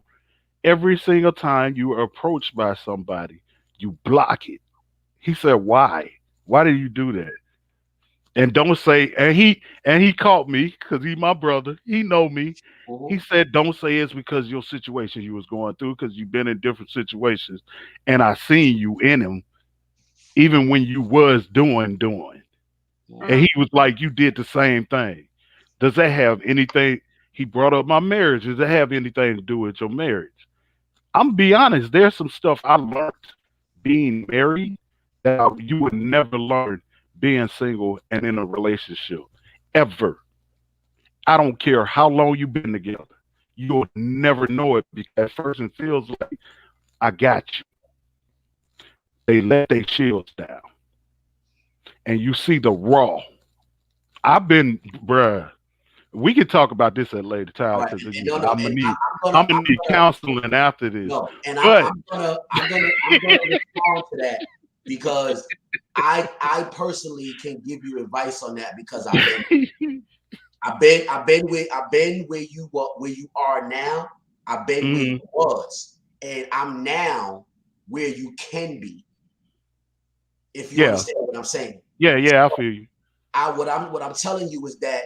Every single time you are approached by somebody, you block it. He said, "Why? Why do you do that?" And don't say. And he caught me because he my brother. He know me. He mhm. said, "Don't say it's because your situation you was going through because you've been in different situations, and I seen you in them even when you was doing." And Mhm. he Mhm. was like, "You did the same thing. Does that have anything?" He brought up my marriage. Does that have anything to do with your marriage? I'm be honest. There's some stuff I learned being married that you would never learn being single and in a relationship ever. I don't care how long you've been together. You'll never know it because at first it feels like I got you. They let their shields down, and you see the raw. I've been, bruh. we can talk about this at a later All time right, because and again, no, no, and I'm gonna need counseling after this. no, and But I'm gonna respond to that because I personally can give you advice on that because I've been where you are now. I've been where you was, and I'm now where you can be. If you yeah, understand what I'm saying. yeah, I feel you. What I'm telling you is that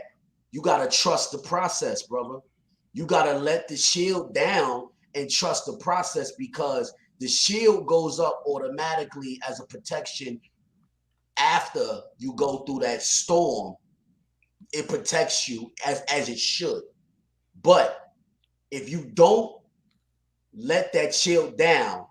you gotta trust the process, brother. You gotta let the shield down and trust the process because the shield goes up automatically as a protection after you go through that storm. It protects you as it should. But if you don't let that shield down,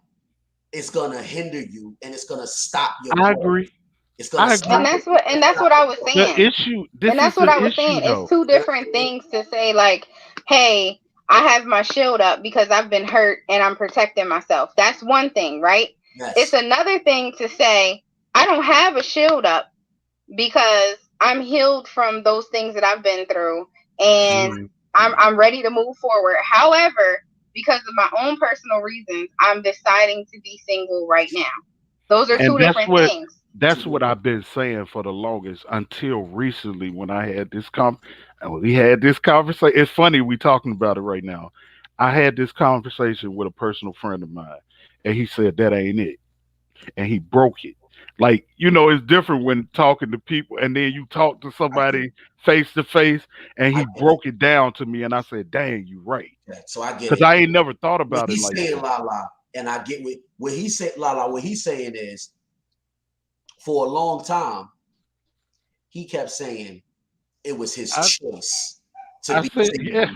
it's gonna hinder you and it's gonna stop your I growth. agree. It's gonna I stop And agree. it. that's what I was The saying. issue. And This is that's the what I was saying. issue, It's though. two different things to say, like, hey, I have my shield up because I've been hurt and I'm protecting myself. That's one thing, right? It's Yes. another thing to say, I don't have a shield up because I'm healed from those things that I've been through and Mhm. I'm ready to move forward. However, because of my own personal reasons, I'm deciding to be single right now. Those are And two different things. that's what I've been saying for the longest until recently when I had this we had this conversation. It's funny we talking about it right now. I had this conversation with a personal friend of mine, and he said that ain't it, and he broke it. Like it's different when talking to people, and then you talk to I get it. somebody face to face, and I he get it. broke it down to me, and I said, "Dang, you right," Yeah, so I get because it. I ain't never thought What about it he's like saying, that. la la, and I get what he said, la la. What he's saying is, for a long time, he kept saying it was his I choice to I be said, single, yeah,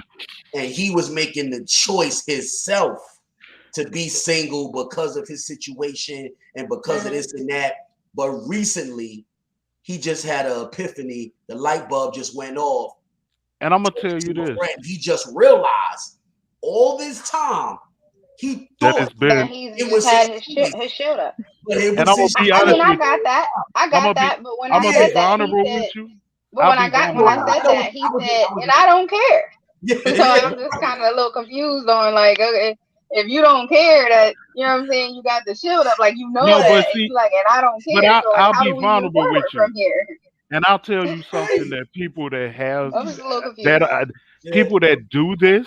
and he was making the choice himself to be single because of his situation and because of Hmm. this and that. But recently, he just had an epiphany. The light bulb just went off. and I'm gonna tell To you a this. friend, he just realized all this time he That thought has That been, he's it just was had his choice, his shield up. but it and was I'm gonna his be I honest mean, choice. I with got that. I I'm got that. But when I'm I gonna Yeah, be said that, he vulnerable said, with you. but I'll when be no, I vulnerable with said I know. that, he said, I was and I don't care. yeah, So yeah. I'm just kind of a little confused on, like, okay, if you don't care that, you know what I'm saying, you got the shield up, like, you you. know No, that, but and see, you like, and I don't but care. So like, I'll how be do we move vulnerable with forward you, from here? and I'll tell you something that people that have I'm just a little that confused. Yeah. people that do this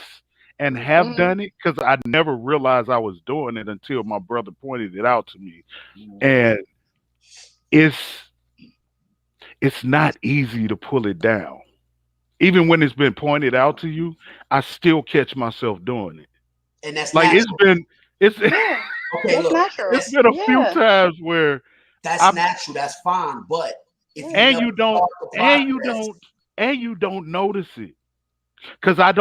and have Hmm. done it because I never realized I was doing it until my brother pointed it out to me, Mhm. and it's it's not easy to pull it down. Even when it's been pointed out to you, I still catch myself doing it. And that's Like natural. it's Yeah, Okay, that's look, natural. it's been a few Yeah, times where that's I natural. That's fine. But if you and never you don't start the and you process, don't and you don't notice it because I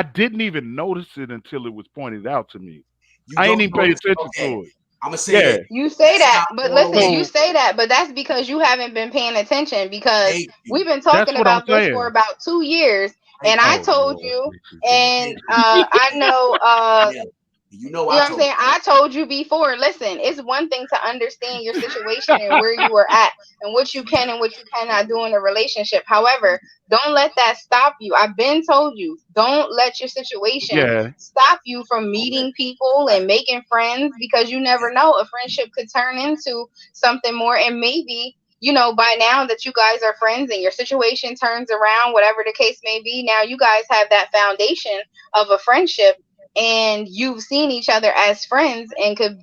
didn't even notice it until it was pointed out to me. you I ain't don't even pay notice. attention Okay, to it. I'm gonna say Yeah. this. you say That's that, not but all the listen, way. you So say that, but that's because you haven't been paying attention. Because Thank you. we've been that's talking what I'm about this for saying. about 2 years, and Thank you. I Oh told Lord you, gracious and Thank you. I know, Yeah. You know you I know what I'm told saying? I told you before, listen, it's one thing to understand your situation and where you are at and what you can and what you cannot do in a relationship. However, don't let that stop you. I've been told you, don't let your situation yeah. stop you from you. Okay. meeting people Right. and making friends, because you never Yeah. know. A friendship could turn into something more, and maybe, by now that you guys are friends and your situation turns around, whatever the case may be, now you guys have that foundation of a friendship, and you've seen each other as friends, and could,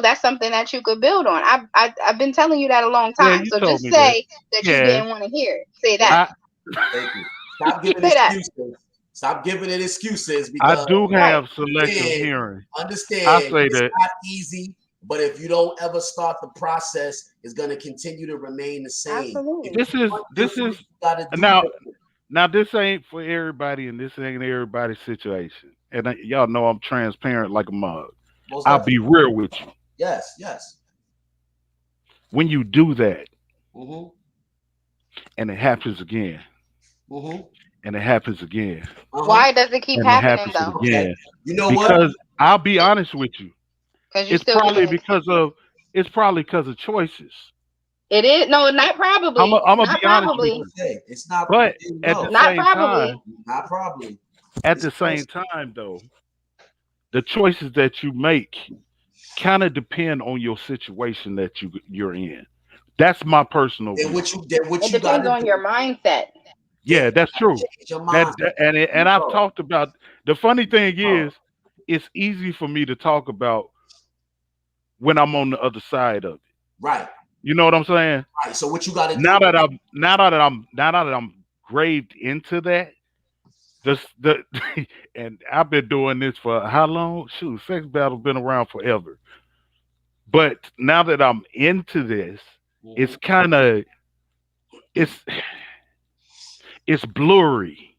that's something that you could build on. I've been telling you that a long Yeah, time, you so told just me that. say that you Yeah. didn't want to hear it. Say Thank that. I you. Thank you. Stop giving Say that. excuses. Stop giving it excuses I because do Right. have selective understand, hearing. I understand say it's that. not easy, but if you don't ever start the process, it's gonna continue to remain the same. If Absolutely. This you is want this is different, you gotta do now different. now this ain't for everybody and this ain't everybody's situation. And y'all know I'm transparent like a mug. Most I'll be definitely. real with you. Yes, yes. When you do that Mm-hmm. and it happens again Mm-hmm. and it happens again Uh-huh. Why does it keep and it happening happens though? Okay. again, You know what? because I'll be honest with you. Because you It's still probably good. because of it's probably because of choices. It is no, not probably, I'm gonna not be honest with probably, you. It's not. But at the No, not same probably. time, not probably. at It's the same close. time though, the choices that you make kind of depend on your situation that you're in. That's my personal Then view. It what you got depends to on your do? mindset. Then Yeah, you that's got to true. change your mindset, And I've bro. talked about the funny thing Bro. is it's easy for me to talk about when I'm on the other side of it. Right, You know what I'm saying? right. So what you got to do? Now that I'm graved into that, the and I've been doing this for how long? Shoot, sex battle's been around forever. But now that I'm into this, it's Mhm. kind of it's it's blurry.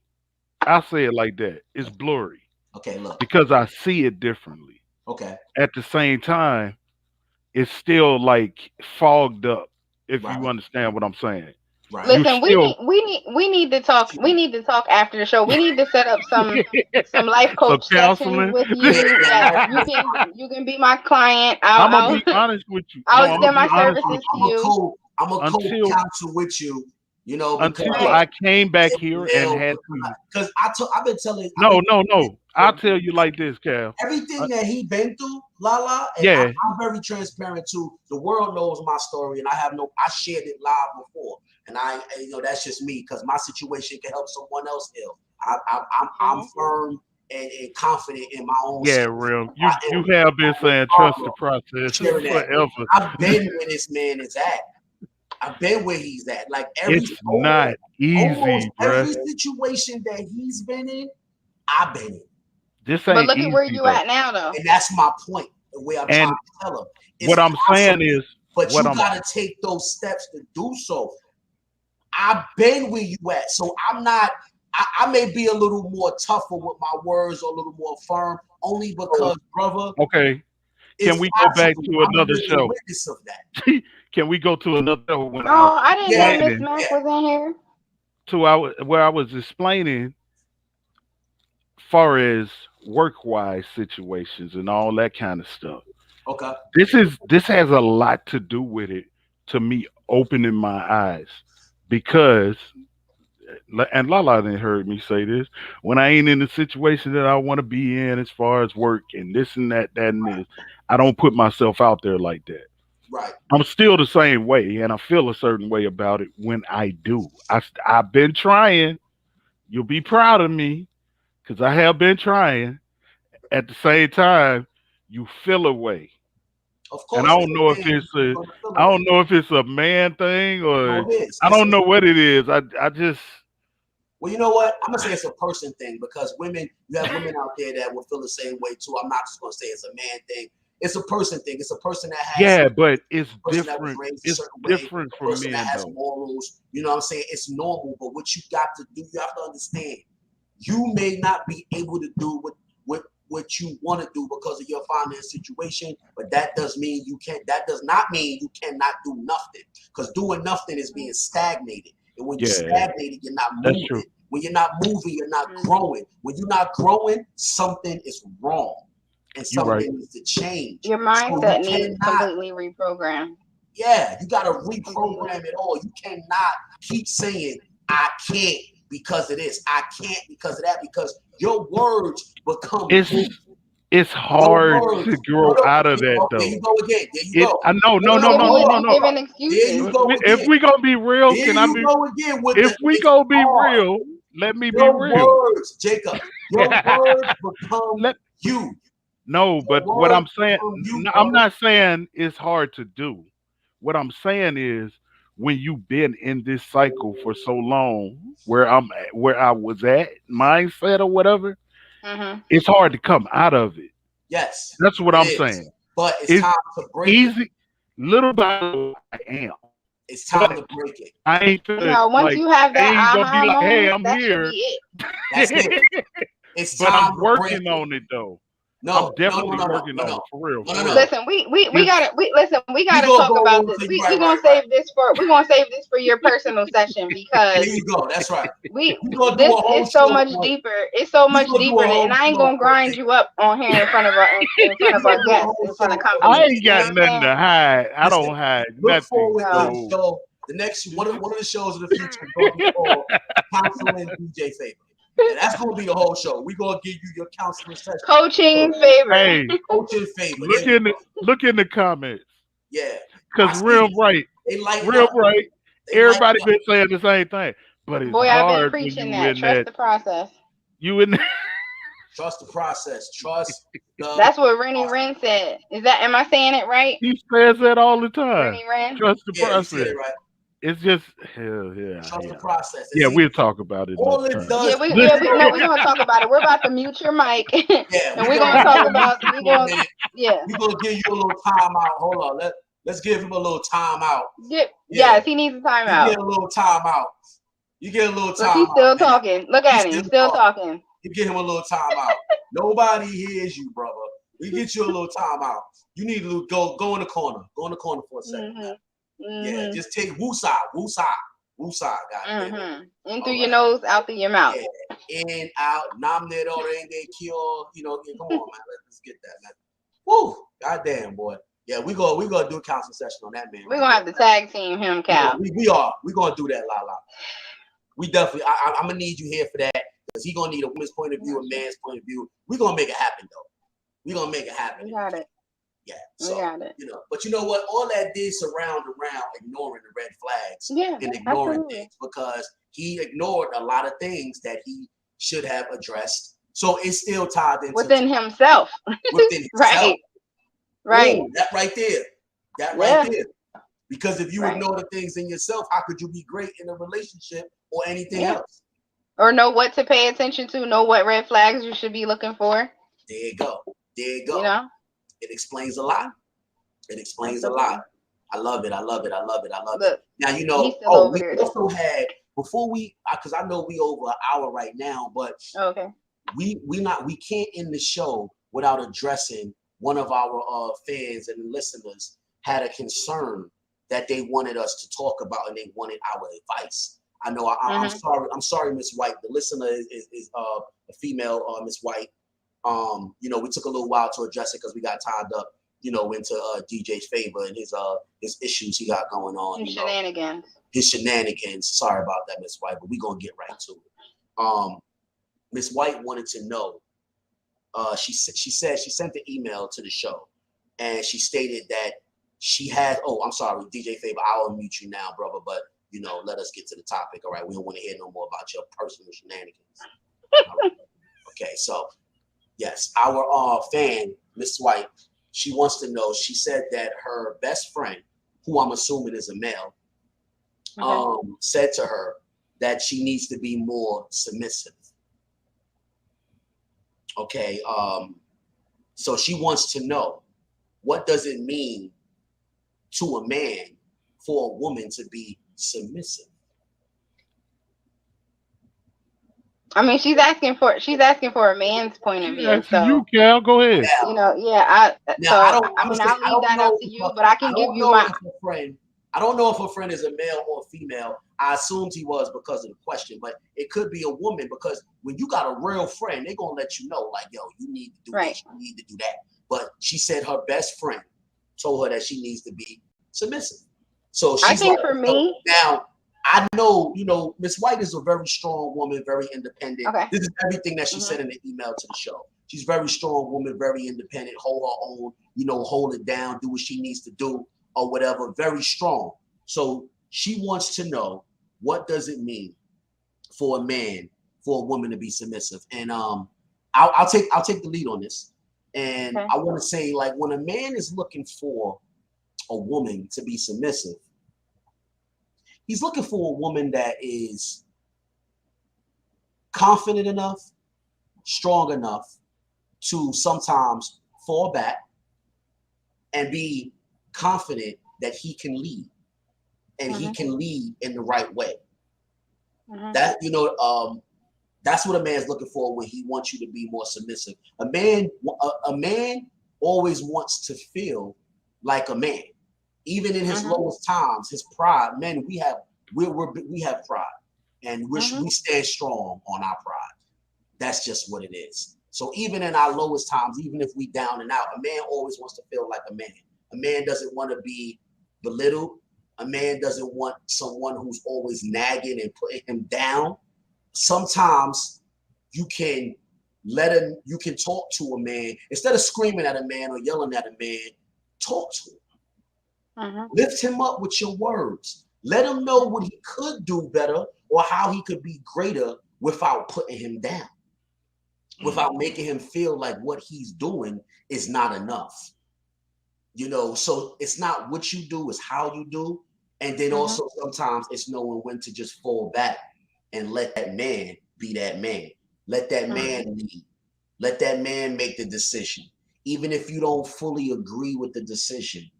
I say it like that. It's blurry Okay, look. because I see it differently. Okay, At the same time, it's still like fogged up. If right, you understand what I'm saying, right. you Listen, still we need to talk. We need to talk after the show. We need to set up some life some coach sessions counseling. with Yeah, you. yeah. Yes, you can be my client. I'm gonna I'll be honest with you. I'll No, I'm gonna extend be my honest with services to you. you. I'm a Until co-counsel with you. You know, because until Right. I came back here and they'll had to. because I've been telling No, no, no. I'll tell you like this, Cal. everything Uh, that he been through, Lala, and yeah, I'm very transparent too. The world knows my story, and I shared it live before, and that's just me because my situation can help someone else heal. I'm Mhm. firm and confident in my own yeah, skin. real. I You am have been no saying trust the problem process sharing that. forever. I've been where this man is at. I've been where he's at. Like It's not almost easy, bruh. every situation that he's been in, I've been in. This But ain't look at where easy you though. at now, though. And that's my point, the way I'm trying And to tell him. It's what I'm saying possible, is, but what you I'm got to take those steps to do so. I've been where you at, so I'm not. I may be a little more tougher with my words or a little more firm, only because, brother, okay. Can it's we go back possible. to I'm a another living show? witness of that. Can we go to another show when I was Oh, I didn't know Yeah, Miss explaining Mac yeah, was in here. where I was explaining far as work wise situations and all that kind of stuff. okay, This has a lot to do with it to me opening my eyes because and Lala didn't heard me say this when I ain't in the situation that I want to be in as far as work and this and that and this. I don't put myself out there like that. right, I'm still the same way, and I feel a certain way about it when I do. I've been trying. You'll be proud of me because I have been trying. At the same time, you feel a way, of and course, as a man, you're gonna feel I away. don't know if it's a man thing or No, it is. I don't know what it is. I just Well, you know what? I'm gonna say it's a person thing because you have women out there that will feel the same way too. I'm not just gonna say it's a man thing. It's a person thing. It's a person that has yeah, but a person that was raised a It's certain way, different a for person that men has though. morals. You know what I'm saying? It's normal, but what you got to do, you have to understand. You may not be able to do what you want to do because of your finance situation, but that does not mean you cannot do nothing. Because doing nothing is being stagnated. And when you're Yeah, stagnated, you're not that's true. moving. When you're not moving, you're not Mhm. growing. When you're not growing, something is wrong. And You right. something needs to change. Your So you mindset needs cannot, completely reprogrammed. yeah, you got to Completely. reprogram it all. You cannot keep saying, I can't because of this. I can't because of that. Because your words become It's you. it's Your hard to words. grow out of that Oh, there you though. go again. There you It go. I no no Hold no You on, no giving no hold no on, you no. hold on. giving There you excuses. go If again. we gonna be real, There can I you be? go again with If we it's gonna be hard. real, let me be Your real. words, Jacob. Your words become Let you. no, Your but what words I'm saying, become you, I'm brother. not saying it's hard to do. What I'm saying is when you've been in this cycle for so long, where I was at, mindset or whatever, Hmm. it's hard to come out of it. Yes, That's what it I'm is. saying. But it's It's time to break it. easy, little by little, I am. It's time But to break it. I ain't gonna No, once like. you have I that ain't gonna be aha like, "Hey, moment, I'm that should here," be it. That's it. It's but I'm time to break working it. on it though. I'm No, no, no, definitely no, no, working no, on it no, for real, no, for no, real. no. Listen, we It's gotta we We gotta gonna talk go about over this. to you. We Right, gonna right, right. save this for your personal session There because you go. That's right. we We gonna do this a whole is so show much on. deeper. It's so We much gonna do a deeper than, whole and I ain't show gonna on grind it. you up on here in front of We our gonna do a guests, whole in front show of on I company. ain't You know got what I'm nothing saying? to hide. I Listen, don't hide look nothing. forward to the So show. The next one of the shows in the future is gonna be called Counseling DJ Favor. And that's gonna be the whole show. We're gonna give you your counseling session. coaching So, favor. Hey, coaching favor. There you go. look in the comments. Yeah. Cause I see it. They lighten real up. right. They lighten Everybody up. been saying the same thing, but it's Boy, I've been hard when preaching you that. in Trust that. the process. You in. Trust the process. Trust the That's what Rennie process. Ren said. Am I saying it right? He says that all the time. Rennie Ren? Trust the Yeah, you said process. it right. It's just hell Trust the yeah. process. And Yeah, see, we'll talk about it all another it time. does, Yeah, you know, we're gonna talk about it. We're about to mute your mic yeah, and we're gonna talk about yeah. we're gonna give you a little time out. Hold on. Let's give him a little time out. Yeah. Yes, he needs a You timeout. get a little time out. You get a little Look, time he's out, still man. talking. Look at him. He's still talking. You get him a little time out. Nobody hears you, brother. We get you a little time out. You need to go in the corner. Go in the corner for a 2nd. Yeah, just take woosah, goddamn. In through your nose, out through your mouth. Yeah, in, out, nominate or renge, cure. You know, come on, man. Let's get that, man. Woo, goddamn, boy. Yeah, we gonna do a counseling session on that, man. We're gonna have to tag team him, Cal. We gonna do that, Lala. We definitely. I'm gonna need you here for that because he gonna need a woman's point of view, a man's point of view. We gonna make it happen though. We gonna make it happen. We got it. Yeah. So we got it. you know, but you know what? All that did surround around ignoring the red flags and ignoring things because he ignored a lot of things that he should have addressed. So it's still tied into within himself. Right. Right. Ooh, that right there. Right there. Because if you ignore the things in yourself, how could you be great in a relationship or anything else? Or know what to pay attention to, know what red flags you should be looking for. There you go. You know? It explains a lot. It explains a lot. I love it. Look, now, you know, we also had, before because I know we over an hour right now, but we can't end the show without addressing one of our fans and listeners had a concern that they wanted us to talk about and they wanted our advice. I know I'm sorry, Miss White. The listener is a female, Miss White. You know, we took a little while to address it because we got tied up, you know, into DJ's favor and his issues he got going on. His shenanigans. Sorry about that, Miss White, but we're gonna get right to it. Miss White wanted to know. She said she sent the email to the show, and she stated that she had. Oh, I'm sorry, DJ Favor. I'll unmute you now, brother. But you know, let us get to the topic. All right, we don't want to hear no more about your personal shenanigans. Right. Okay, so. Yes, our fan, Miss White, she wants to know. She said that her best friend, who I'm assuming is a male, said to her that she needs to be more submissive. Okay, so she wants to know, what does it mean to a man for a woman to be submissive? I mean, she's asking for a man's point of view. So you, Cal, go ahead. You know, I'll leave that up to you, but I can give you my. I don't know if a friend is a male or female. I assumed he was because of the question, but it could be a woman because when you got a real friend, they're gonna let you know, like, yo, you need to do this, you need to do that. But she said her best friend told her that she needs to be submissive. So she's, I think, like, for me now. I know, you know, Miss White is a very strong woman, very independent. Okay. This is everything that she said in the email to the show. She's a very strong woman, very independent, hold her own, you know, hold it down, do what she needs to do or whatever, very strong. So she wants to know, what does it mean for a woman to be submissive? And I'll take the lead on this. And I want to say, like, when a man is looking for a woman to be submissive, he's looking for a woman that is confident enough, strong enough to sometimes fall back and be confident that he can lead and he can lead in the right way. That, you know, That's what a man's looking for when he wants you to be more submissive. A man always wants to feel like a man, even in his lowest times. His pride, men, we have pride, and we stand strong on our pride. That's just what it is. So even in our lowest times, even if we down and out, a man always wants to feel like a man. A man doesn't want to be belittled. A man doesn't want someone who's always nagging and putting him down. Sometimes you can you can talk to a man instead of screaming at a man or yelling at a man. Talk to him. Lift him up with your words. Let him know what he could do better or how he could be greater without putting him down, without making him feel like what he's doing is not enough. So it's not what you do, it's how you do. And then also sometimes it's knowing when to just fall back and let that man be that man. Let that man lead. Let that man make the decision. Even if you don't fully agree with the decision,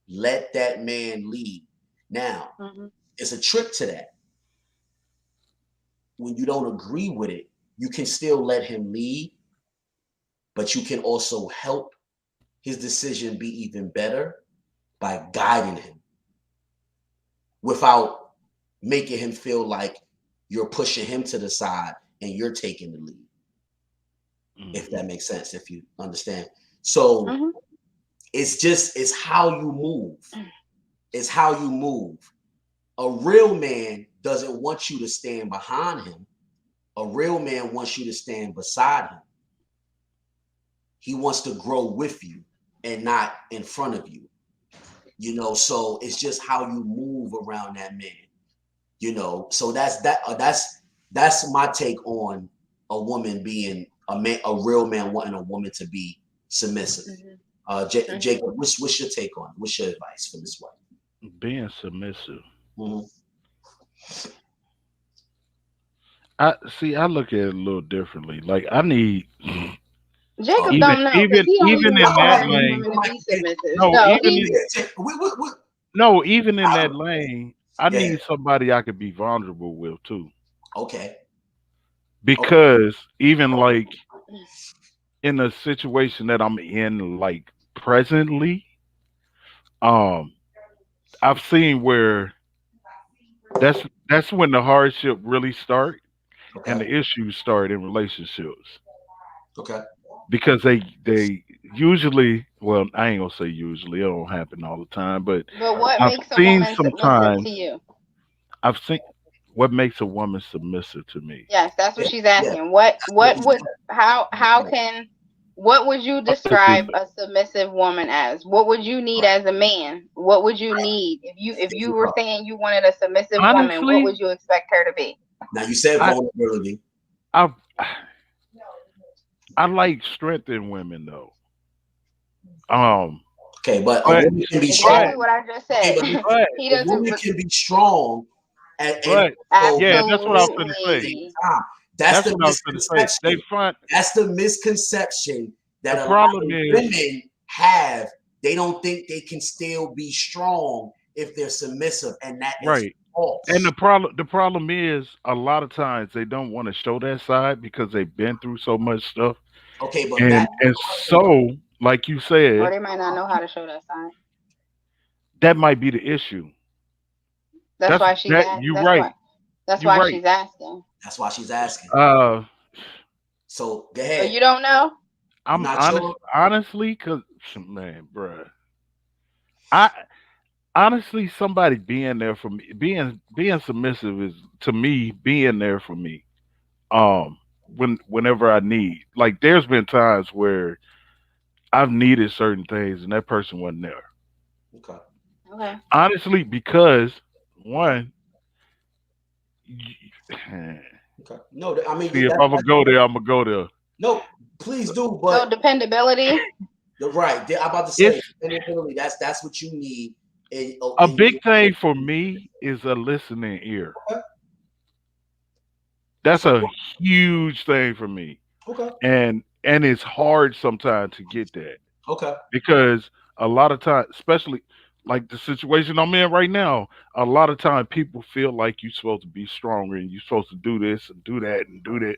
let that man lead. Now, it's a trick to that. When you don't agree with it, you can still let him lead, but you can also help his decision be even better by guiding him without making him feel like you're pushing him to the side and you're taking the lead. If that makes sense, if you understand. So it's how you move. It's how you move. A real man doesn't want you to stand behind him. A real man wants you to stand beside him. He wants to grow with you and not in front of you. So it's just how you move around that man. So that's my take on a woman being a real man wanting a woman to be submissive. Jacob, what's your take on it? What's your advice for this one? Being submissive. I look at it a little differently. Like I need Jacob don't know because he only even in that requires lane. women to be submissive. Even in that lane, I need somebody I could be vulnerable with too. Okay. Because even like in a situation that I'm in, like presently, I've seen where that's when the hardship really start and the issues start in relationships. Okay. Because they usually, well, I ain't gonna say usually, it don't happen all the time, but what I've makes a seen woman submissive sometimes to you? I've seen what makes a woman submissive to me. Yes, that's what she's asking. What would how can what would you describe a submissive woman as? What would you need as a man? What would you need if you were saying you wanted a submissive woman? What Honestly, would you expect her to be? Now you said I vulnerability. I I like strength in women though. Okay, but a But woman can be Exactly strong. what I just Okay, said. but but He a doesn't. woman can be strong and but so yeah, that's what I was submissive gonna at the say. same Absolutely. time. That's That's the what I was gonna say. They misconception. front That's the misconception the that a lot problem of is women have. They don't think they can still be strong if they're submissive, and that is right. And false. the problem is a lot of times they don't want to show that side because they've been through so much stuff. Okay, but back And so, like you Or said, they might not know how to show that sign. that might be the issue. That's That's why she's that at. you right. That's You why right. she's asking. that's why she's asking. Uh So go So ahead. you don't know. You're I'm not sure? honestly cuz man, bruh. I honestly somebody being there for me, being submissive is to me being there for me. Um whenever I need. Like there's been times where I've needed certain things and that person wasn't there. Okay. Okay. Honestly, because one, Okay. No, I mean see if I'm gonna go there, I'm gonna go there. no. Please do, So but dependability. you're right. I'm about to say It's dependability. That's what you need a in big thing for me is a listening ear. okay. That's So a huge thing for me, okay. and it's hard sometimes to get that Okay. because a lot of times, especially Like the situation I'm in right now, a lot of time people feel like you're supposed to be stronger and you're supposed to do this and do that and do that.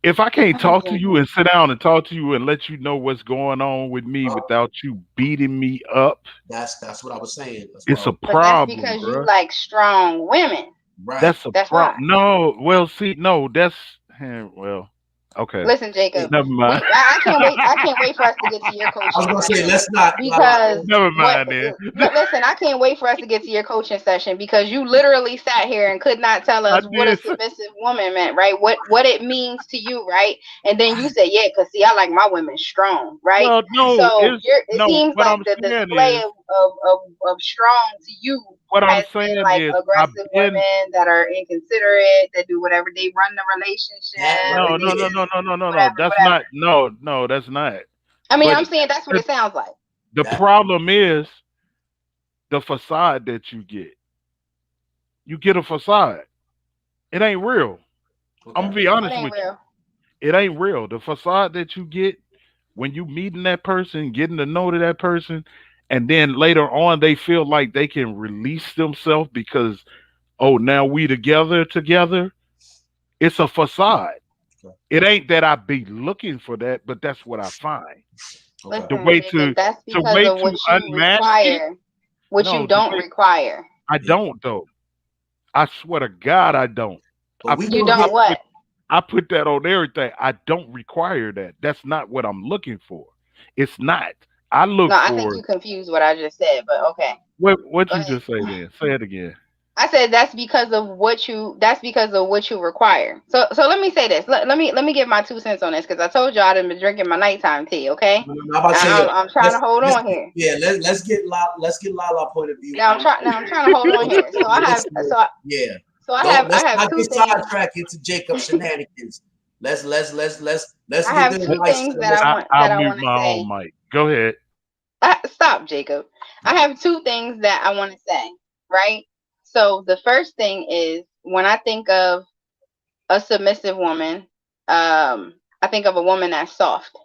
If I can't talk to you and sit down and talk to you and let you know what's going on with me without you beating me up, That's what I was saying. That's what I it's a was But that's problem, because you bruh. like strong women. right. That's a That's why. problem. No, well, see, no, that's well, okay, Listen, Jacob, never mind. I can't wait. I can't wait for us to get to your I was coaching gonna say session let's not because Never what? mind then. Listen, I can't wait for us to get to your coaching session because you literally sat here and could not tell I us what a did. submissive woman meant, right? What it means to you, right? And then you said, yeah, because see, I like my women strong, right? Well, no, So it's it no. seems What like I'm the saying display is, of strong to you what I'm has been saying like is, I've aggressive been women that are inconsiderate, that do whatever they run the that relationship, right no, and no, they no, there. no, no, no, no, no. whatever, That's whatever. not. No, no, that's not. I mean, But I'm saying that's what the, it sounds like. the That problem is the facade that you get. You get a facade. It ain't real. I'm okay. gonna be What honest ain't with you. real? It ain't real. The facade that you get when you meeting that person, getting to know to that person, and then later on they feel like they can release themselves because now we together. It's a facade. Okay. It ain't that I be looking for that, but that's what I find. Okay. The Listen, way Jacob, to that's the because way of to what you unmask it. require, what you No, the don't way require. I Yeah. don't though. I swear to God, I don't. But I we You put gonna I get don't put what? I put that on everything. I don't require that. That's not what I'm looking for. It's not. I look No, I think for you confused what I just said, but okay. what Go you ahead. just say then. Say it again. I said that's because of what you require. So let me say this. Let me give my 2 cents on this because I told you I'd been drinking my nighttime tea, okay? no, no, no, I'm about to say I'm trying to hold let's on here. yeah, let's get Lala point of view Now on I'm trying to hold on here. let's yeah. I Let's have not two get things. sidetracked into Jacob shenanigans. Let's I get have the two advice to things the that I listeners. want I'll that I mute want to my own say. mic. Go ahead. Stop, Jacob. I have two things that I want to say, right? So the first thing is when I think of a submissive woman, I think of a woman that's soft.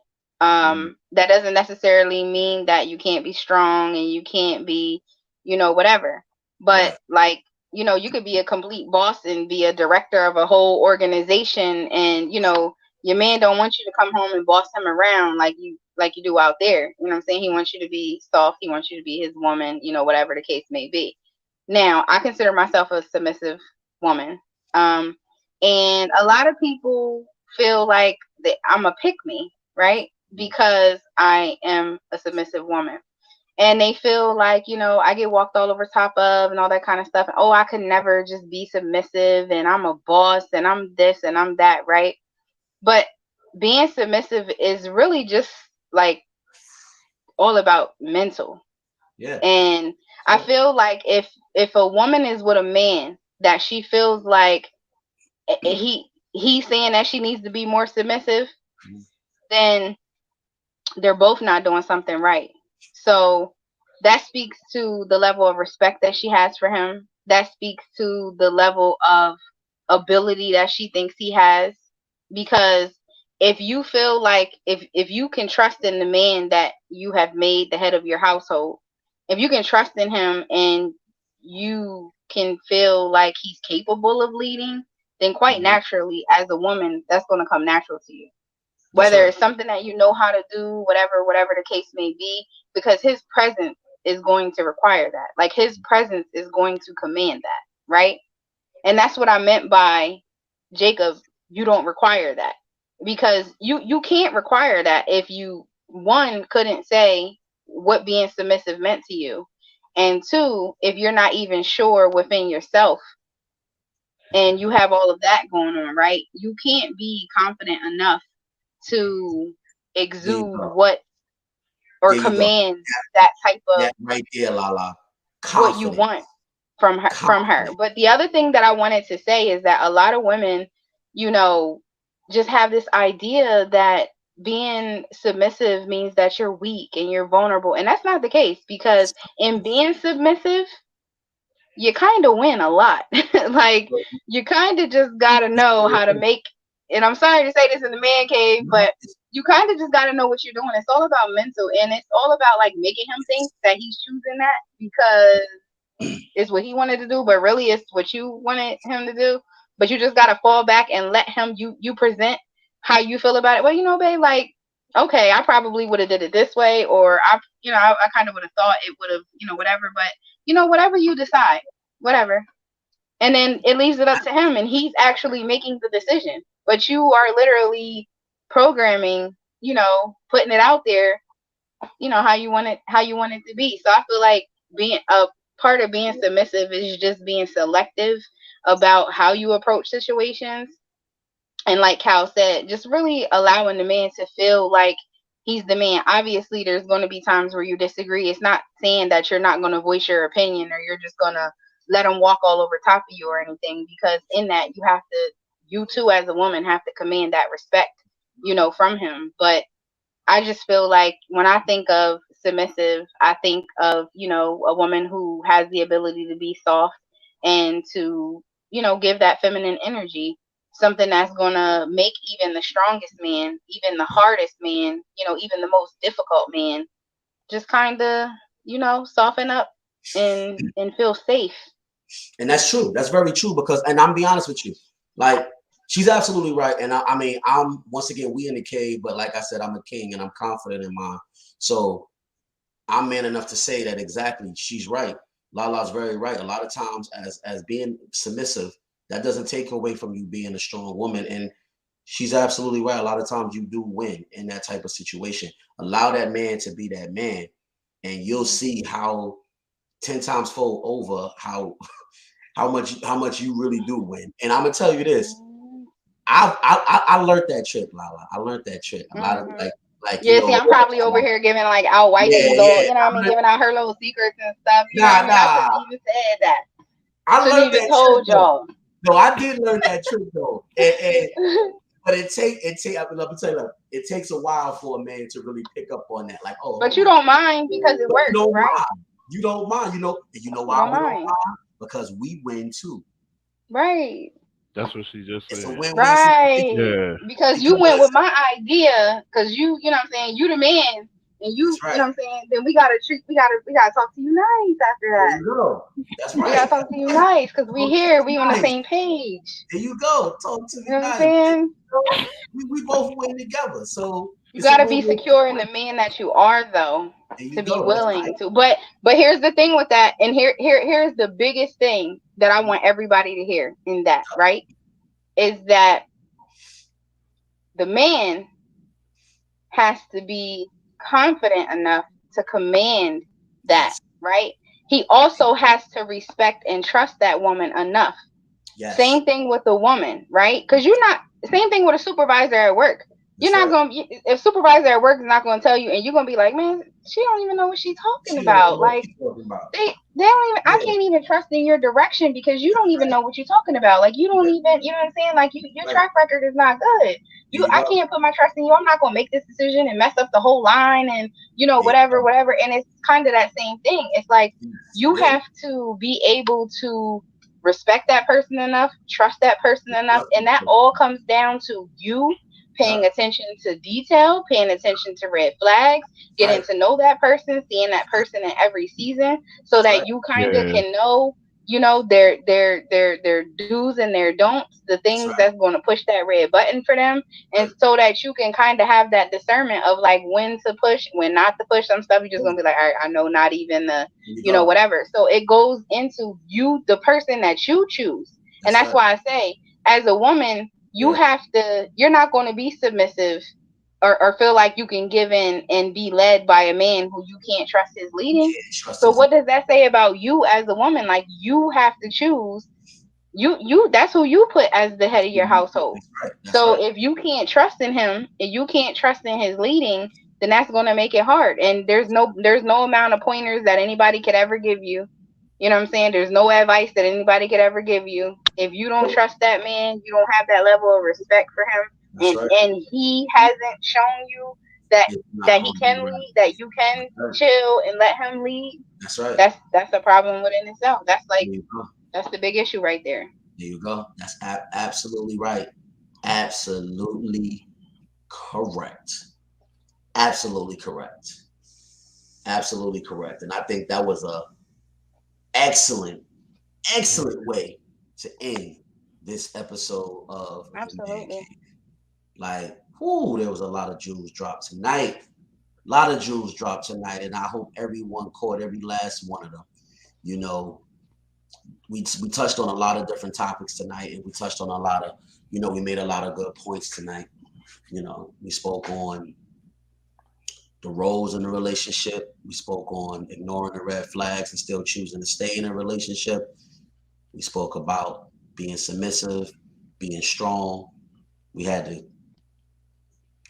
Mhm. That doesn't necessarily mean that you can't be strong and you can't be, whatever. But Right. like, you could be a complete boss and be a director of a whole organization, and your man don't want you to come home and boss him around like you do out there. You know what I'm saying? He wants you to be soft. He wants you to be his woman. Whatever the case may be. Now, I consider myself a submissive woman. Um, and a lot of people feel like that I'm a pick me, right? Because I am a submissive woman. And they feel like, I get walked all over top of and all that kind of stuff. And, oh, I could never just be submissive and I'm a boss and I'm this and I'm that, right? But being submissive is really just like all about mental. Yeah. And I Sure. feel like if a woman is with a man that she feels like he's saying that she needs to be more submissive, Mhm. then they're both not doing something right. So that speaks to the level of respect that she has for him. That speaks to the level of ability that she thinks he has. Because if you feel like if you can trust in the man that you have made the head of your household, if you can trust in him and you can feel like he's capable of leading, then quite Mhm. naturally as a woman that's going to come natural to you, Yes, whether sir. it's something that you know how to do, whatever the case may be, because his presence is going to require that. Like his presence is going to command that, right? And that's what I meant by Jacob, you don't require that. Because you can't require that if you one couldn't say what being submissive meant to you. And two, if you're not even sure within yourself and you have all of that going on, right? You can't be confident enough to There you exude go. what or There you go. command that type of That right there, Lala. what you Confident. want from her. Confident. But the other thing that I wanted to say is that a lot of women, you know, just have this idea that being submissive means that you're weak and you're vulnerable. And that's not the case, because in being submissive, you kind of win a lot. Like you kind of just got to know how to make, and I'm sorry to say this in the man cave, but you kind of just got to know what you're doing. It's all about mental, and it's all about like making him think that he's choosing that because it's what he wanted to do, but really it's what you wanted him to do. But you just gotta fall back and let him you present how you feel about it. Well, babe, like, okay, I probably would have did it this way, or I kind of would have thought it would have, whatever. But whatever you decide, whatever. And then it leaves it up to him, and he's actually making the decision. But you are literally programming, putting it out there, how you want it to be. So I feel like being a part of being submissive is just being selective about how you approach situations, and like Cal said, just really allowing the man to feel like he's the man. Obviously there's going to be times where you disagree. It's not saying that you're not going to voice your opinion, or you're just going to let him walk all over top of you or anything, because in that you too as a woman have to command that respect, from him. But I just feel like when I think of submissive, I think of, a woman who has the ability to be soft and to, give that feminine energy, something that's going to make even the strongest man, even the hardest man, even the most difficult man, just kind of, soften up and feel safe. And that's true. That's very true because, and I'm be honest with you, like she's absolutely right. And I mean, I'm once again, we in the cave, but like I said, I'm a king and I'm confident in mine. So I'm man enough to say that exactly. She's right. Lala's very right. A lot of times, as being submissive, that doesn't take away from you being a strong woman. And she's absolutely right. A lot of times you do win in that type of situation. Allow that man to be that man, and you'll see how 10 times fold over how much you really do win. And I'm gonna tell you this. I learned that trick, Lala. I learned that trick. A lot of yeah, see, I'm probably over here giving like out wifey little, giving out her little secrets and stuff. I shouldn't even said that. I shouldn't learned even that told trick, y'all. No, I did learn that trick though. But it let me tell you, it takes a while for a man to really pick up on that. Like, oh, but you don't mind because it works, right? You don't mind, you know why we don't mind? Because we win too. Right. That's what she just said. It's a win-win right. Yeah. Because you went with my idea, because you know what I'm saying, you the man, and you right. you know what I'm saying, then we gotta talk to you nice after that. There you go. That's right. We gotta talk to you nice because we on the same page. There you go. Talk to me you know nice. What I'm saying? We both win together. So you gotta be secure in the man that you are, though, to be willing to. But here's the thing with that, and here's the biggest thing that I want everybody to hear in that, right? Is that the man has to be confident enough to command that, right? He also has to respect and trust that woman enough. Yes. Same thing with a woman, right? Because same thing with a supervisor at work. You're not going to, if supervisor at work is not going to tell you, and you're going to be like, man, she don't even know what she's talking about. Like, they don't even, I can't even trust in your direction because you don't even know what you're talking about. Like, you don't even, you know what I'm saying? Like, your track record is not good. I can't put my trust in you. I'm not going to make this decision and mess up the whole line and, whatever. And it's kind of that same thing. It's like, you have to be able to respect that person enough, trust that person enough. And that all comes down to you paying attention to detail, paying attention to red flags, getting to know that person, seeing that person in every season, so that you kind of can know, their do's and their don'ts, the things that's going to push that red button for them, and so that you can kind of have that discernment of like when to push, when not to push. Some stuff you're just gonna be like, all right, I know not even the, whatever. So it goes into you, the person that you choose, and that's why I say, as a woman, you have to, you're not going to be submissive or feel like you can give in and be led by a man who you can't trust his leading. So what does that say about you as a woman? Like, you have to choose, you that's who you put as the head of your household. So if you can't trust in him and you can't trust in his leading, then that's going to make it hard. And there's no amount of pointers that anybody could ever give you. You know what I'm saying? There's no advice that anybody could ever give you. If you don't trust that man, you don't have that level of respect for him, and he hasn't shown you that he can lead, that you can chill and let him lead. That's right. That's a problem within itself. That's like, that's the big issue right there. There you go. That's absolutely right. Absolutely Correct. Absolutely correct. Absolutely correct. And I think that was a excellent, excellent way to end this episode of the Man Absolutely. Cave. Like, whoo, there was a lot of jewels dropped tonight. A lot of jewels dropped tonight, and I hope everyone caught every last one of them. You know, we touched on a lot of different topics tonight, and we touched on a lot of, we made a lot of good points tonight. We spoke on the roles in the relationship. We spoke on ignoring the red flags and still choosing to stay in a relationship. We spoke about being submissive, being strong. We had the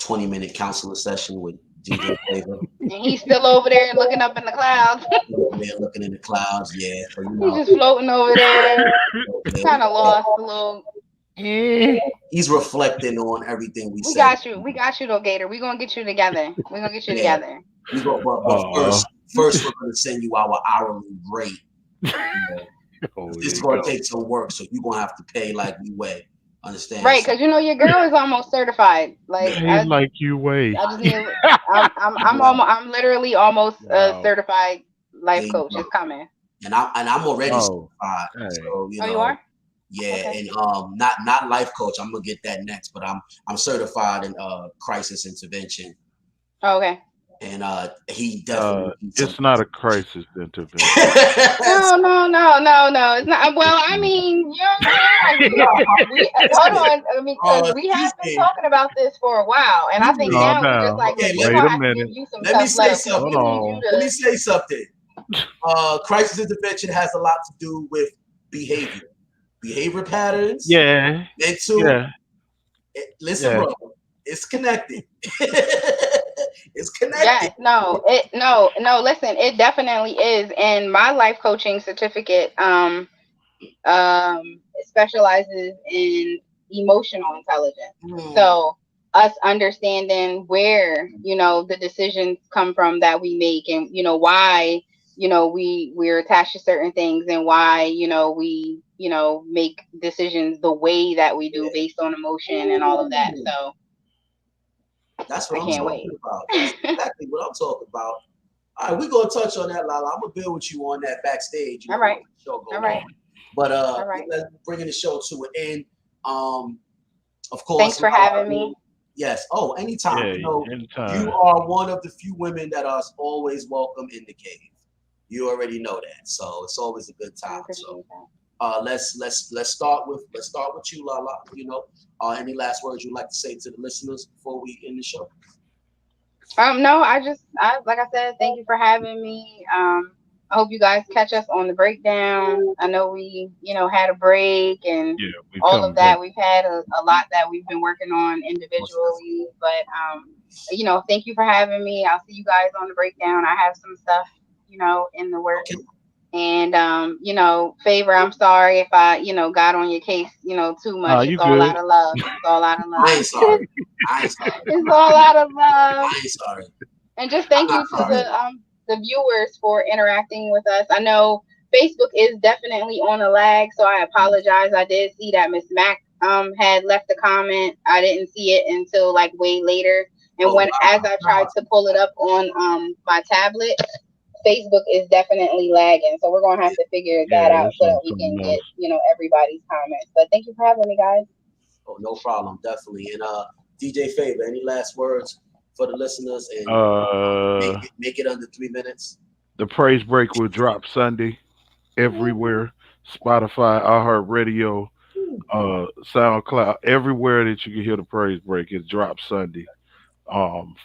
20-minute counselor session with DJ Flavor. And he's still over there looking up in the clouds. Over there looking in the clouds, yeah. So He's just floating over there, kind of yeah, lost a little. he's reflecting on everything we We said. got you. We got you, though, Gator. We're gonna get you together. We're gonna get you Yeah. together. We go, but first we're gonna send you our hourly rate. It's gonna take some work, so you're gonna have to pay like we weigh. Understand? Right, because your girl is almost certified. Like Pay like you weigh. I just need. I'm literally almost a certified life coach. It's coming. And I'm already certified. Hey. So you are? Yeah, Okay. and not life coach. I'm gonna get that next, but I'm certified in crisis intervention. Oh, okay. And he definitely. It's not a crisis intervention. No. It's not. Well, I mean, hold on. I mean, because we have been talking about this for a while, and I think now we're just like, okay, wait a minute. Let me say something. Let me say something. Crisis intervention has a lot to do with behavior patterns. Yeah. Mental. Listen, bro, it's connected. It's connected. Yes, no. Listen, it definitely is. And my life coaching certificate specializes in emotional intelligence. So us understanding where the decisions come from that we make, and why we're attached to certain things, and why we make decisions the way that we do based on emotion and all of that. So that's what I'm talking about. That's exactly what I'm talking about. All right, we're gonna touch on that, Lala. I'm gonna build with you on that backstage. All right. All right. But let's bringing the show to an end. Of course. Thanks for having me. Yes. Oh, anytime. Anytime. You are one of the few women that are always welcome in the cave. You already know that, so it's always a good time. So, let's start with you, Lala. Any last words you'd like to say to the listeners before we end the show? No, I like I said, thank you for having me. I hope you guys catch us on the breakdown. I know we, had a break and all of that. We've had a lot that we've been working on individually, but thank you for having me. I'll see you guys on the breakdown. I have some stuff, in the works. Okay. And Favor, I'm sorry if I, got on your case, too much. It's all out of love. It's all out of love. I ain't sorry. It's all out of love. I ain't sorry. And just thank you to the viewers for interacting with us. I know Facebook is definitely on a lag, so I apologize. I did see that Miss Mac had left a comment. I didn't see it until like way later. And as I tried to pull it up on my tablet, Facebook is definitely lagging, so we're gonna have to figure that out so that we can get everybody's comments. But thank you for having me, guys. Oh, no problem, definitely. And DJ Favor, any last words for the listeners? And make it under 3 minutes. The praise break will drop Sunday everywhere: Spotify, iHeartRadio, SoundCloud, everywhere that you can hear the praise break. It drops Sunday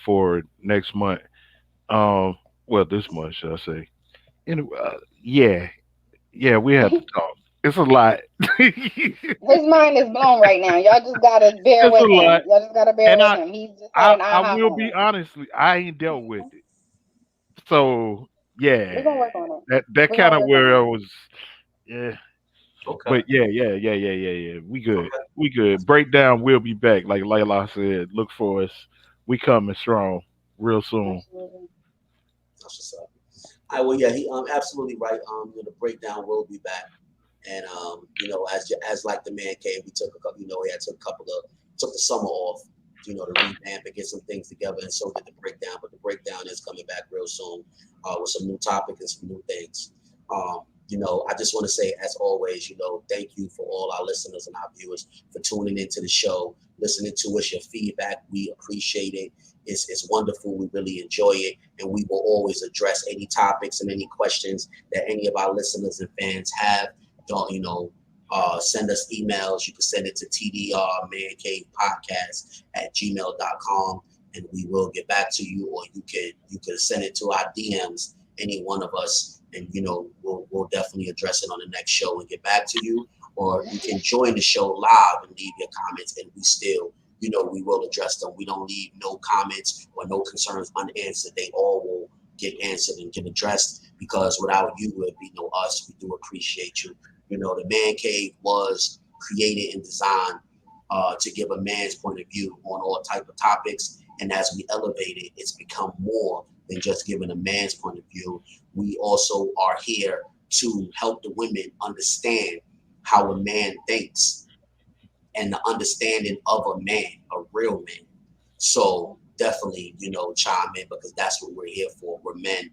for next month. Well, this month, should I say? Anyway, we have to talk. It's a lot. His mind is blown right now. Y'all just gotta bear with him. Y'all just gotta bear with him. He's just I will be honestly, I ain't dealt with it. So we're gonna work on it. That kind of where I was. Yeah. Okay. But yeah. We good. Okay. We good. Breakdown will be back. Like Layla said, look for us. We coming strong real soon. Absolutely. That's what's up. All right, well, yeah, he absolutely right. The breakdown will be back, and as like the man cave, we took took the summer off, to revamp and get some things together, and so did the breakdown. But the breakdown is coming back real soon with some new topics and some new things. I just want to say, as always, thank you for all our listeners and our viewers for tuning into the show, listening to us, your feedback. We appreciate it. It's wonderful. We really enjoy it. And we will always address any topics and any questions that any of our listeners and fans have. Don't, send us emails. You can send it to TDR Man Cave Podcast at gmail.com, and we will get back to you, or you can send it to our DMs, any one of us, and we'll definitely address it on the next show and get back to you. Or you can join the show live and leave your comments, and we still, we will address them. We don't leave no comments or no concerns unanswered. They all will get answered and get addressed, because without you, it would be no us. We do appreciate you. The Man Cave was created and designed to give a man's point of view on all type of topics. And as we elevate it, it's become more than just giving a man's point of view. We also are here to help the women understand how a man thinks and the understanding of a man, a real man. So definitely, chime in, because that's what we're here for. We're men,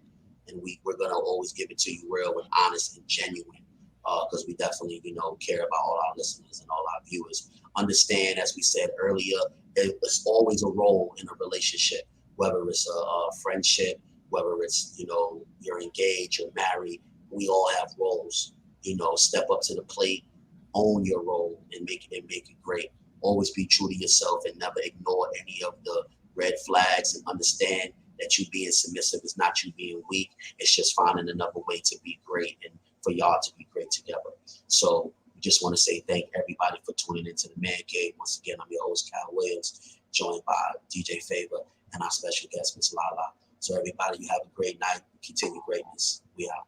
and we're gonna always give it to you real and honest and genuine, because we definitely, care about all our listeners and all our viewers. Understand, as we said earlier, there's always a role in a relationship, whether it's a friendship, whether it's, you're engaged or married. We all have roles. Step up to the plate, own your role, and make it great. Always be true to yourself and never ignore any of the red flags, and understand that you being submissive is not you being weak. It's just finding another way to be great and for y'all to be great together. So we just want to say thank everybody for tuning into the Man Cave. Once again, I'm your host, Kyle Williams, joined by DJ Favor and our special guest, Miss Lala. So everybody, you have a great night. Continue greatness. We out.